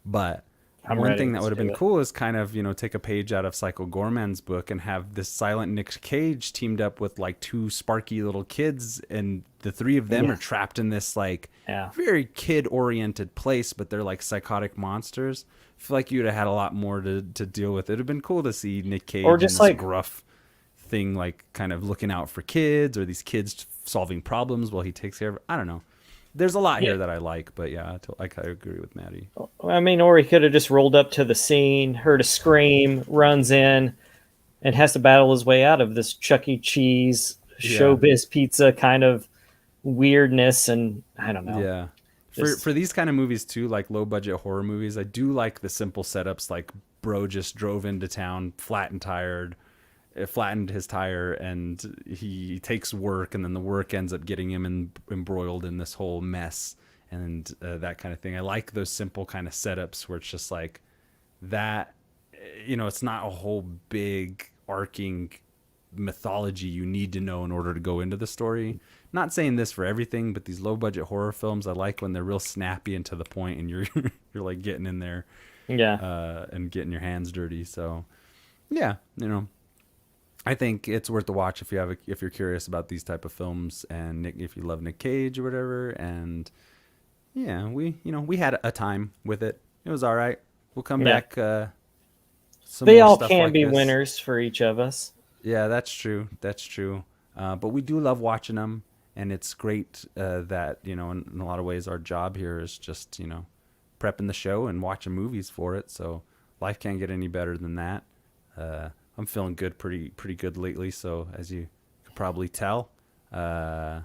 S1: but one thing that would have been cool is kind of, take a page out of Psycho Gorman's book and have this silent Nick Cage teamed up with like 2 sparky little kids, and the 3 of them are trapped in this like very kid-oriented place, but they're like psychotic monsters. I feel like you'd have had a lot more to deal with. It'd have been cool to see Nick Cage
S2: or just
S1: in this
S2: like
S1: gruff thing, like kind of looking out for kids, or these kids solving problems while he takes care of it. I don't know. There's a lot here that I like, but I agree with Matty.
S2: I mean, or he could have just rolled up to the scene, heard a scream, runs in, and has to battle his way out of this Chuck E. Cheese showbiz pizza kind of weirdness, and I don't know.
S1: Yeah. For these kind of movies too, like low budget horror movies, I do like the simple setups, like bro just drove into town flattened his tire, and he takes work, and then the work ends up getting him embroiled in this whole mess, and that kind of thing. I like those simple kind of setups where it's just like that, it's not a whole big arcing mythology you need to know in order to go into the story. Not saying this for everything, but these low budget horror films, I like when they're real snappy and to the point, and you're like getting in there and getting your hands dirty. So I think it's worth the watch if you're curious about these type of films, and if you love Nick Cage or whatever. And we had a time with it. It was all right. We'll come back.
S2: They all can be winners for each of us.
S1: Yeah, that's true. But we do love watching them, and it's great that in a lot of ways our job here is just prepping the show and watching movies for it. So life can't get any better than that. I'm feeling good, pretty good lately. So as you could probably tell, I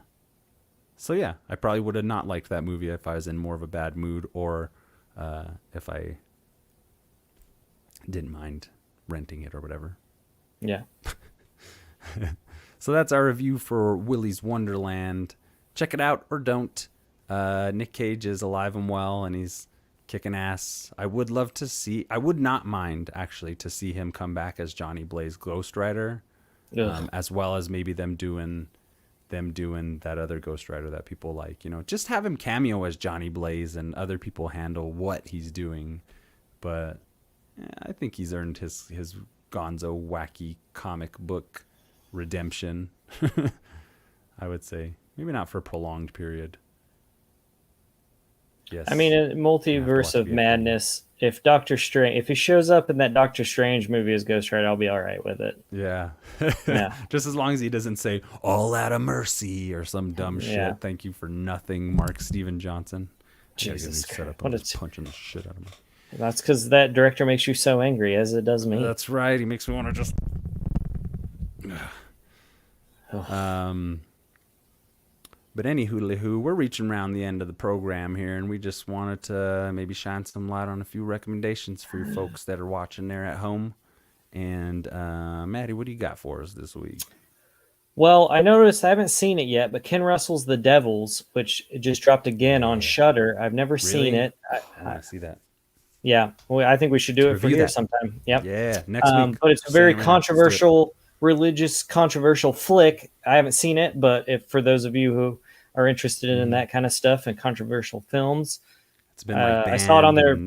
S1: probably would have not liked that movie if I was in more of a bad mood, or if I didn't mind renting it or whatever.
S2: Yeah.
S1: So that's our review for Willy'S Wonderland. Check it out or don't. Nick Cage is alive and well, and he's kicking ass. I would not mind actually to see him come back as Johnny Blaze Ghost Rider, as well as maybe them doing that other Ghost Rider that people like. Just have him cameo as Johnny Blaze, and other people handle what he's doing. But I think he's earned his gonzo wacky comic book redemption. I would say maybe not for a prolonged period. Yes.
S2: I mean, a multiverse of madness. If he shows up in that Doctor Strange movie as Ghost Rider, I'll be all right with it.
S1: Yeah. Just as long as he doesn't say all out of mercy or some dumb shit. Thank you for nothing, Mark Steven Johnson.
S2: Jesus Christ.
S1: Punching the shit out of me.
S2: That's because that director makes you so angry, as it does me.
S1: That's right. He makes me want to just. But anywho, we're reaching around the end of the program here, and we just wanted to maybe shine some light on a few recommendations for you folks that are watching there at home. And Matty, what do you got for us this week?
S2: Well, I noticed I haven't seen it yet, but Ken Russell's The Devils, which just dropped again on Shudder. I've never seen it.
S1: I want to see that.
S2: Yeah, well, I think we should do it for
S1: review
S2: here
S1: that.
S2: sometime. Yep.
S1: Yeah, next week.
S2: But it's a very
S1: Same here.
S2: controversial, controversial flick. I haven't seen it, but if for those of you who are interested in that kind of stuff and controversial films,
S1: It's been like
S2: I saw it on there.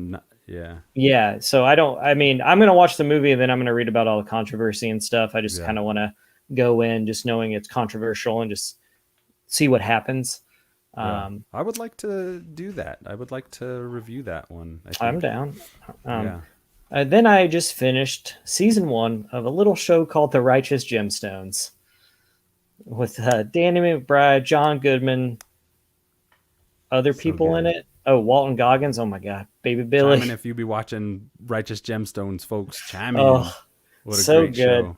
S1: Yeah.
S2: Yeah, so I'm going to watch the movie and then I'm going to read about all the controversy and stuff. I just kind of want to go in just knowing it's controversial and just see what happens.
S1: I would like to do that. I would like to review that one.
S2: I'm down. Then I just finished season 1 of a little show called The Righteous Gemstones with Danny McBride, John Goodman, other people in it. Oh, Walton Goggins. Oh my God, Baby Billy.
S1: Chime in if you be watching Righteous Gemstones, folks. Chime in.
S2: Oh,
S1: what a
S2: so
S1: great
S2: good.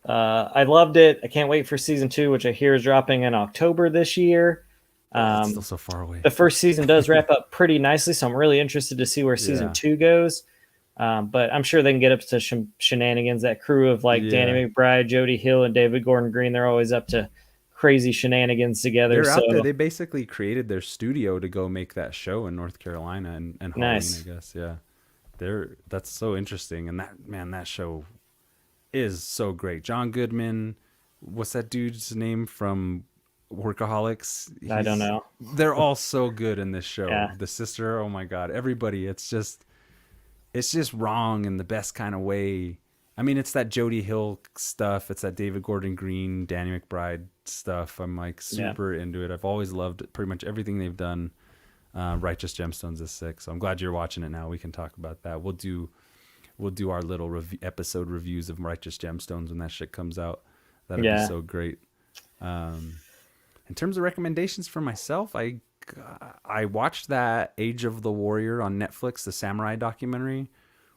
S1: show.
S2: I loved it. I can't wait for season 2, which I hear is dropping in October this year.
S1: It's still so far away.
S2: The first season does wrap up pretty nicely, so I'm really interested to see where season 2 goes. But I'm sure they can get up to shenanigans. That crew of like Danny McBride, Jody Hill, and David Gordon Green, they're always up to crazy shenanigans together.
S1: They're out there. They basically created their studio to go make that show in North Carolina and Halloween,
S2: nice.
S1: I guess. Yeah. That's so interesting. And that show is so great. John Goodman, what's that dude's name from Workaholics?
S2: I don't know.
S1: They're all so good in this show.
S2: Yeah.
S1: The sister, oh my God, everybody. It's just wrong in the best kind of way. I mean, it's that Jody Hill stuff. It's that David Gordon Green, Danny McBride stuff. I'm like super into it. I've always loved pretty much everything they've done. Righteous Gemstones is sick. So I'm glad you're watching it now. We can talk about that. We'll do our little episode reviews of Righteous Gemstones when that shit comes out. That'd be so great. In terms of recommendations for myself, I watched that Age of the Warrior on Netflix, the samurai documentary,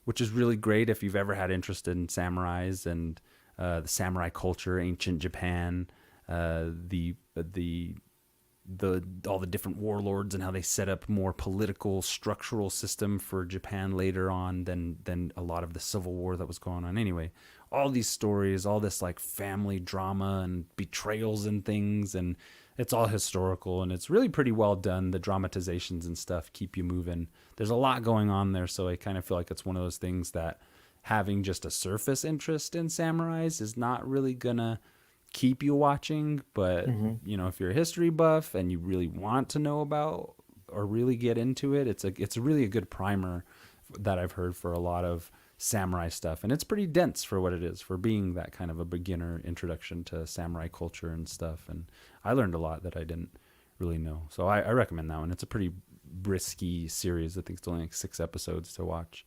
S1: which is really great if you've ever had interest in samurais and the samurai culture, ancient Japan, the all the different warlords and how they set up more political structural system for Japan later on than a lot of the civil war that was going on. Anyway, all these stories, all this like family drama and betrayals and things, and it's all historical and it's really pretty well done. The dramatizations and stuff keep you moving. There's a lot going on there, so I kind of feel like it's one of those things that having just a surface interest in samurais is not really gonna keep you watching. But you know, if you're a history buff and you really want to know about or really get into it, it's really a good primer that I've heard for a lot of samurai stuff, and it's pretty dense for what it is, for being that kind of a beginner introduction to samurai culture and stuff. And I learned a lot that I didn't really know, so I recommend that one. It's a pretty brisky series. I think it's only like 6 episodes to watch.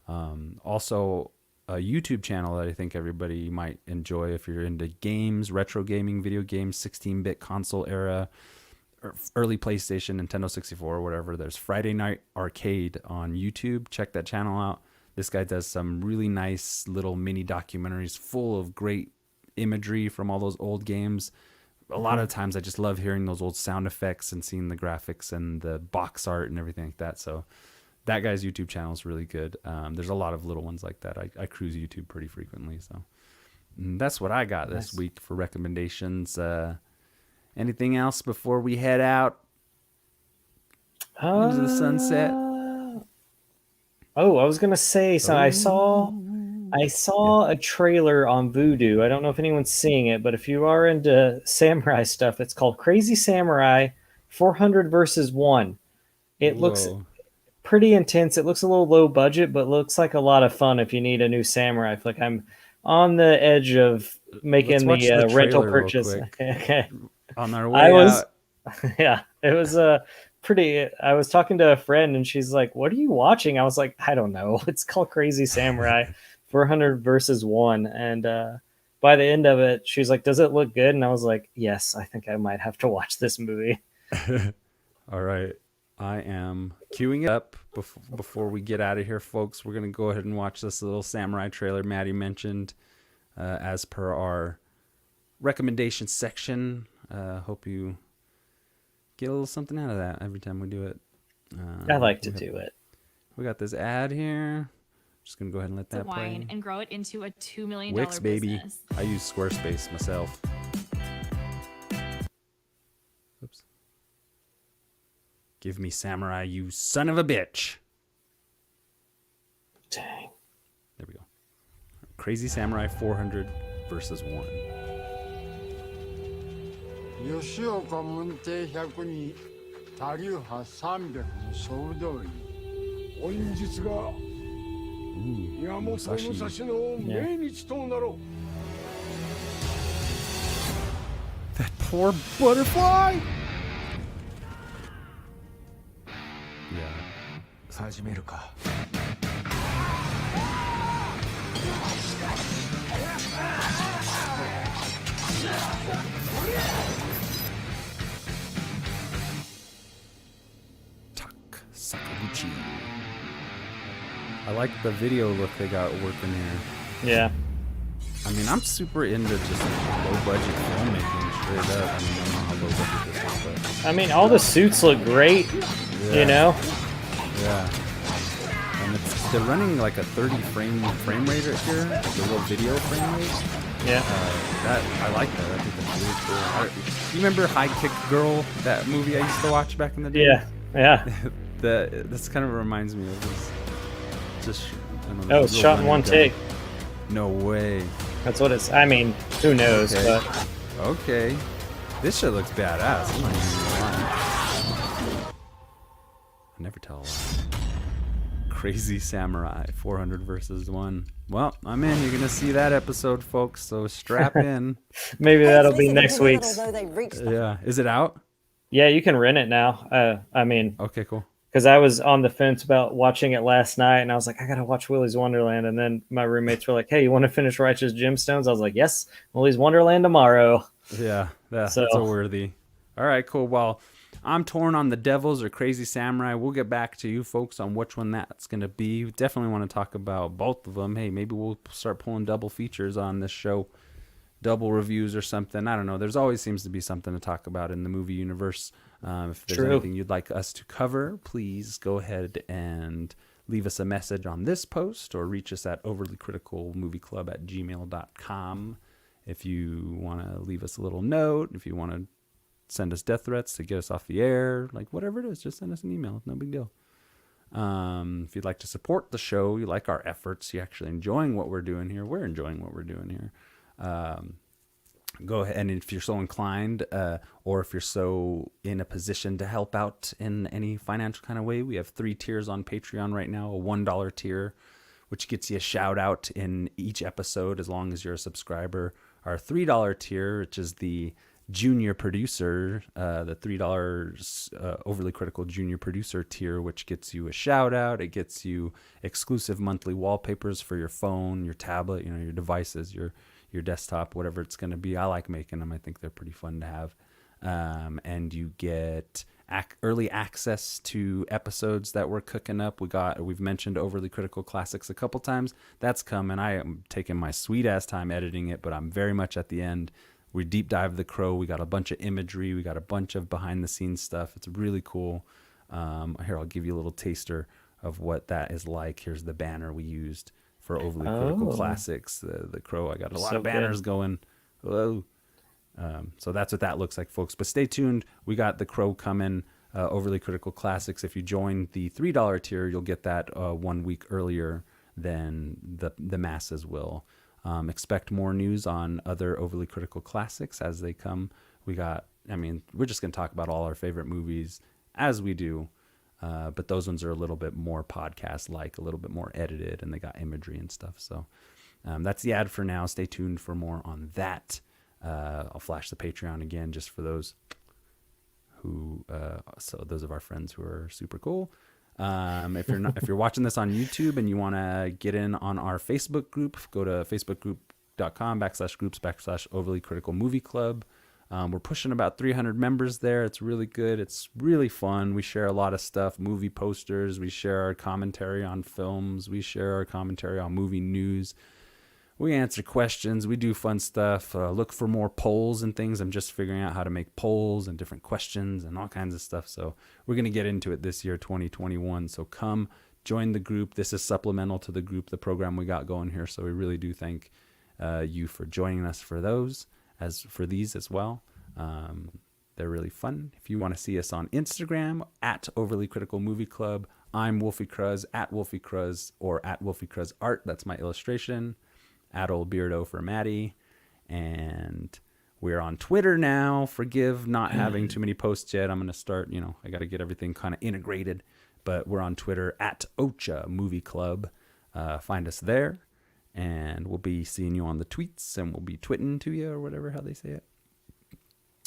S1: Also a YouTube channel that I think everybody might enjoy if you're into games, retro gaming, video games, 16-bit console era, or early PlayStation, Nintendo 64, or whatever. There's Friday Night Arcade on YouTube. Check that channel out. This guy does some really nice little mini documentaries full of great imagery from all those old games. A lot of times I just love hearing those old sound effects and seeing the graphics and the box art and everything like that. So that guy's YouTube channel is really good. There's a lot of little ones like that. I cruise YouTube pretty frequently. So that's what I got this week for recommendations. Anything else before we head out into the sunset?
S2: Oh, I was gonna say, so I saw a trailer on Vudu. I don't know if anyone's seeing it, but if you are into samurai stuff, it's called Crazy Samurai 400 versus 1. It looks pretty intense. It looks a little low budget, but looks like a lot of fun if you need a new samurai flick. I'm on the edge of making the rental purchase. Okay.
S1: On our way out.
S2: Yeah, it was pretty. I was talking to a friend and she's like, "What are you watching?" I was like, "I don't know. It's called Crazy Samurai 400 versus 1." And by the end of it, she's like, "Does it look good?" And I was like, "Yes, I think I might have to watch this movie."
S1: All right. I am queuing it up before we get out of here, folks. We're going to go ahead and watch this little samurai trailer Matty mentioned as per our recommendation section. Hope you get a little something out of that every time we do it.
S2: I like to do it.
S1: We got this ad here. Just gonna go ahead and let that play.
S8: Wine and grow it into a $2 million
S1: Wix, baby.
S8: business.
S1: I use Squarespace myself. Oops. Give me samurai, you son of a bitch.
S2: Dang.
S1: There we go. Crazy Samurai 400 versus 1.
S9: 吉岡門弟100に他流派300の総動員本日が山本武蔵の命日となろう
S1: That poor butterfly! Yeah.
S4: 始めるか
S1: Sakaguchi. I like the video look they got working here.
S2: Yeah.
S1: I mean, I'm super into just low budget filmmaking, straight up. I mean, I don't know how low budget this is, but
S2: I mean, all the suits look great.
S1: yeah.
S2: You know.
S1: Yeah. And they're running like a 30 frame rate right here, like a little video frame rate.
S2: Yeah.
S1: That I like that. I think that's really cool. You remember High Kick Girl, that movie I used to watch back in the day?
S2: Yeah. Yeah.
S1: This kind of reminds me of this. Just I don't know,
S2: Oh, it's shot in one take.
S1: No way.
S2: That's what it's. I mean, who knows?
S1: Okay.
S2: But
S1: Okay. This shit looks badass. I'm not even gonna lie. I never tell a lie. Crazy Samurai 400 versus 1. Well, I'm in. You're gonna see that episode, folks. So strap in.
S2: maybe that'll be next week's.
S1: Yeah. Is it out?
S2: Yeah, you can rent it now. I mean,
S1: Okay, cool.
S2: because I was on the fence about watching it last night, and I was like, I gotta watch Willy's Wonderland, and then my roommates were like, "Hey, you want to finish Righteous Gemstones?" I was like, "Yes, Willy's Wonderland tomorrow."
S1: Yeah, that's
S2: So-
S1: a worthy. All right, cool. Well, I'm torn on the Devils or Crazy Samurai. We'll get back to you folks on which one that's going to be. We definitely want to talk about both of them. Hey, maybe we'll start pulling double features on this show, double reviews or something. I don't know. There's always seems to be something to talk about in the movie universe. If there's
S2: True.
S1: anything you'd like us to cover, please go ahead and leave us a message on this post or reach us at overlycriticalmovieclub@gmail.com. If you want to leave us a little note, if you want to send us death threats to get us off the air, like whatever it is, just send us an email. It's no big deal. If you'd like to support the show, you like our efforts, you're actually enjoying what we're doing here. We're enjoying what we're doing here. Go ahead, and if you're so inclined, or if you're so in a position to help out in any financial kind of way, we have 3 tiers on Patreon right now. A $1 tier, which gets you a shout out in each episode as long as you're a subscriber. Our $3 tier, which is the junior producer, the $3 overly critical junior producer tier, which gets you a shout out. It gets you exclusive monthly wallpapers for your phone, your tablet, your devices, your desktop, whatever it's going to be. I like making them. I think they're pretty fun to have. And you get early access to episodes that we're cooking up. We've mentioned Overly Critical Classics a couple times. That's coming. I am taking my sweet ass time editing it, but I'm very much at the end. We deep dive The Crow. We got a bunch of imagery. We got a bunch of behind the scenes stuff. It's really cool. Here, I'll give you a little taster of what that is like. Here's the banner we used for Overly Critical Classics. The Crow. I got a lot of banners going. Whoa. So that's what that looks like, folks. But stay tuned. We got The Crow coming. Overly Critical Classics. If you join the $3 tier, you'll get that 1 week earlier than the masses will. Expect more news on other Overly Critical Classics as they come. We're just going to talk about all our favorite movies as we do. But those ones are a little bit more podcast-like, a little bit more edited, and they got imagery and stuff. So that's the ad for now. Stay tuned for more on that. I'll flash the Patreon again just for those those of our friends who are super cool. If you're watching this on YouTube and you want to get in on our Facebook group, go to facebookgroup.com/groups/overly critical movie club. We're pushing about 300 members there. It's really good. It's really fun. We share a lot of stuff, movie posters. We share our commentary on films. We share our commentary on movie news. We answer questions. We do fun stuff. Look for more polls and things. I'm just figuring out how to make polls and different questions and all kinds of stuff. So we're going to get into it this year, 2021. So come join the group. This is supplemental to the group, the program we got going here. So we really do thank you for joining us for these as well. They're really fun. If you want to see us on Instagram, at Overly Critical Movie Club, I'm Wolfie Cruz, at Wolfie Cruz, or at Wolfie Cruz Art. That's my illustration. At Old Beardo for Matty. And we're on Twitter now. Forgive not having too many posts yet. I'm going to start, I got to get everything kind of integrated. But we're on Twitter at Ocha Movie Club. Find us there. And we'll be seeing you on the tweets, and we'll be twitting to you, or whatever, how they say it.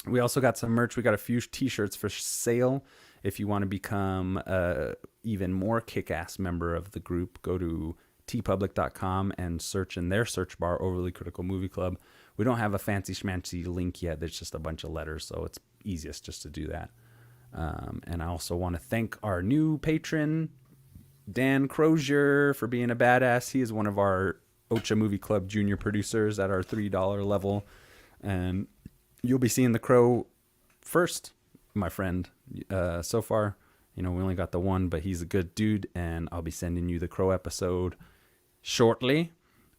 S1: We also got some merch. We got a few t-shirts for sale. If you want to become even more kick-ass member of the group, go to tpublic.com and search in their search bar Overly Critical Movie Club. We don't have a fancy schmancy link yet. There's just a bunch of letters, so it's easiest just to do that. And I also want to thank our new patron, Dan Crozier, for being a badass. He is one of our Ocha Movie Club junior producers at our $3 level. And you'll be seeing The Crow first, my friend. So far, we only got the one, but he's a good dude, and I'll be sending you The Crow episode shortly.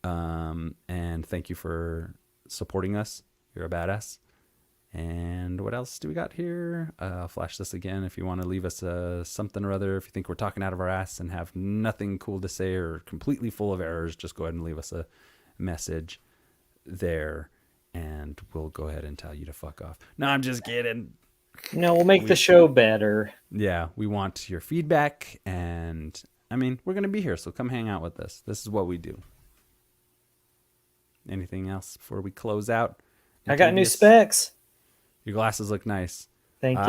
S1: And thank you for supporting us. You're a badass. And what else do we got here? I'll flash this again. If you want to leave us something or other, if you think we're talking out of our ass and have nothing cool to say or completely full of errors, just go ahead and leave us a message there. And we'll go ahead and tell you to fuck off. No, I'm just kidding.
S2: No, we'll make the show better.
S1: Yeah, we want your feedback. And, we're going to be here, so come hang out with us. This is what we do. Anything else before we close out?
S2: I got new specs.
S1: Your glasses look nice.
S2: Thank you.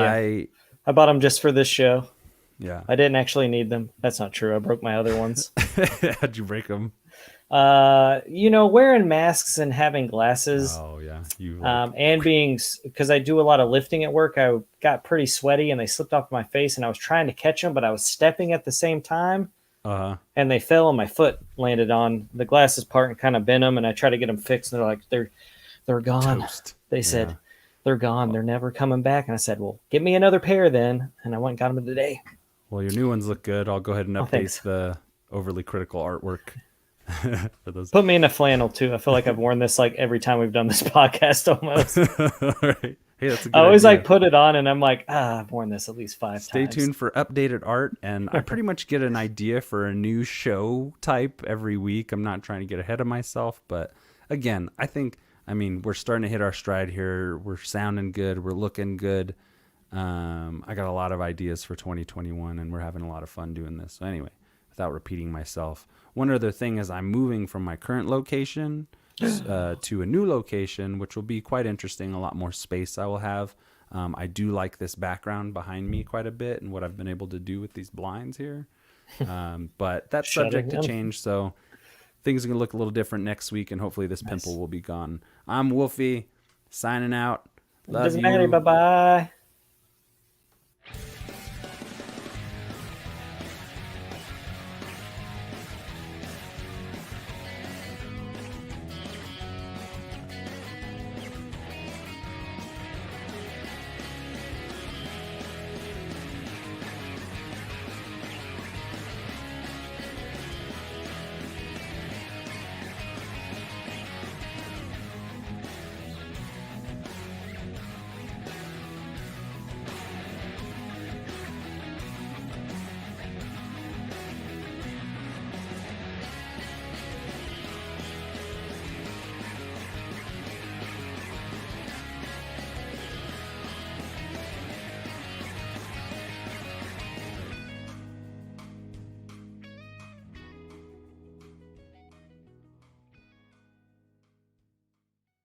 S2: I bought them just for this show.
S1: Yeah.
S2: I didn't actually need them. That's not true. I broke my other ones.
S1: How'd you break them?
S2: Wearing masks and having glasses.
S1: Oh yeah,
S2: and because I do a lot of lifting at work, I got pretty sweaty and they slipped off my face, and I was trying to catch them, but I was stepping at the same time, and they fell, and my foot landed on the glasses part and kind of bent them. And I tried to get them fixed, and they're like, they're gone.
S1: Toast.
S2: They said they're gone. They're never coming back. And I said, well, get me another pair then. And I went and got them today.
S1: Well, your new ones look good. I'll go ahead and update the Overly Critical artwork. For those.
S2: Put me in a flannel too. I feel like I've worn this like every time we've done this podcast almost.
S1: All right. Hey, that's a good
S2: I always
S1: idea.
S2: put it on and I'm like, I've worn this at least 5 times.
S1: Stay tuned for updated art, and I pretty much get an idea for a new show type every week. I'm not trying to get ahead of myself, but again, I think we're starting to hit our stride here. We're sounding good. We're looking good. I got a lot of ideas for 2021, and we're having a lot of fun doing this. So anyway, without repeating myself, one other thing is I'm moving from my current location to a new location, which will be quite interesting. A lot more space I will have. I do like this background behind me quite a bit and what I've been able to do with these blinds here. But that's subject to change. So things are going to look a little different next week, and hopefully this pimple will be gone. I'm Wolfie, signing out. Love you.
S2: Bye-bye.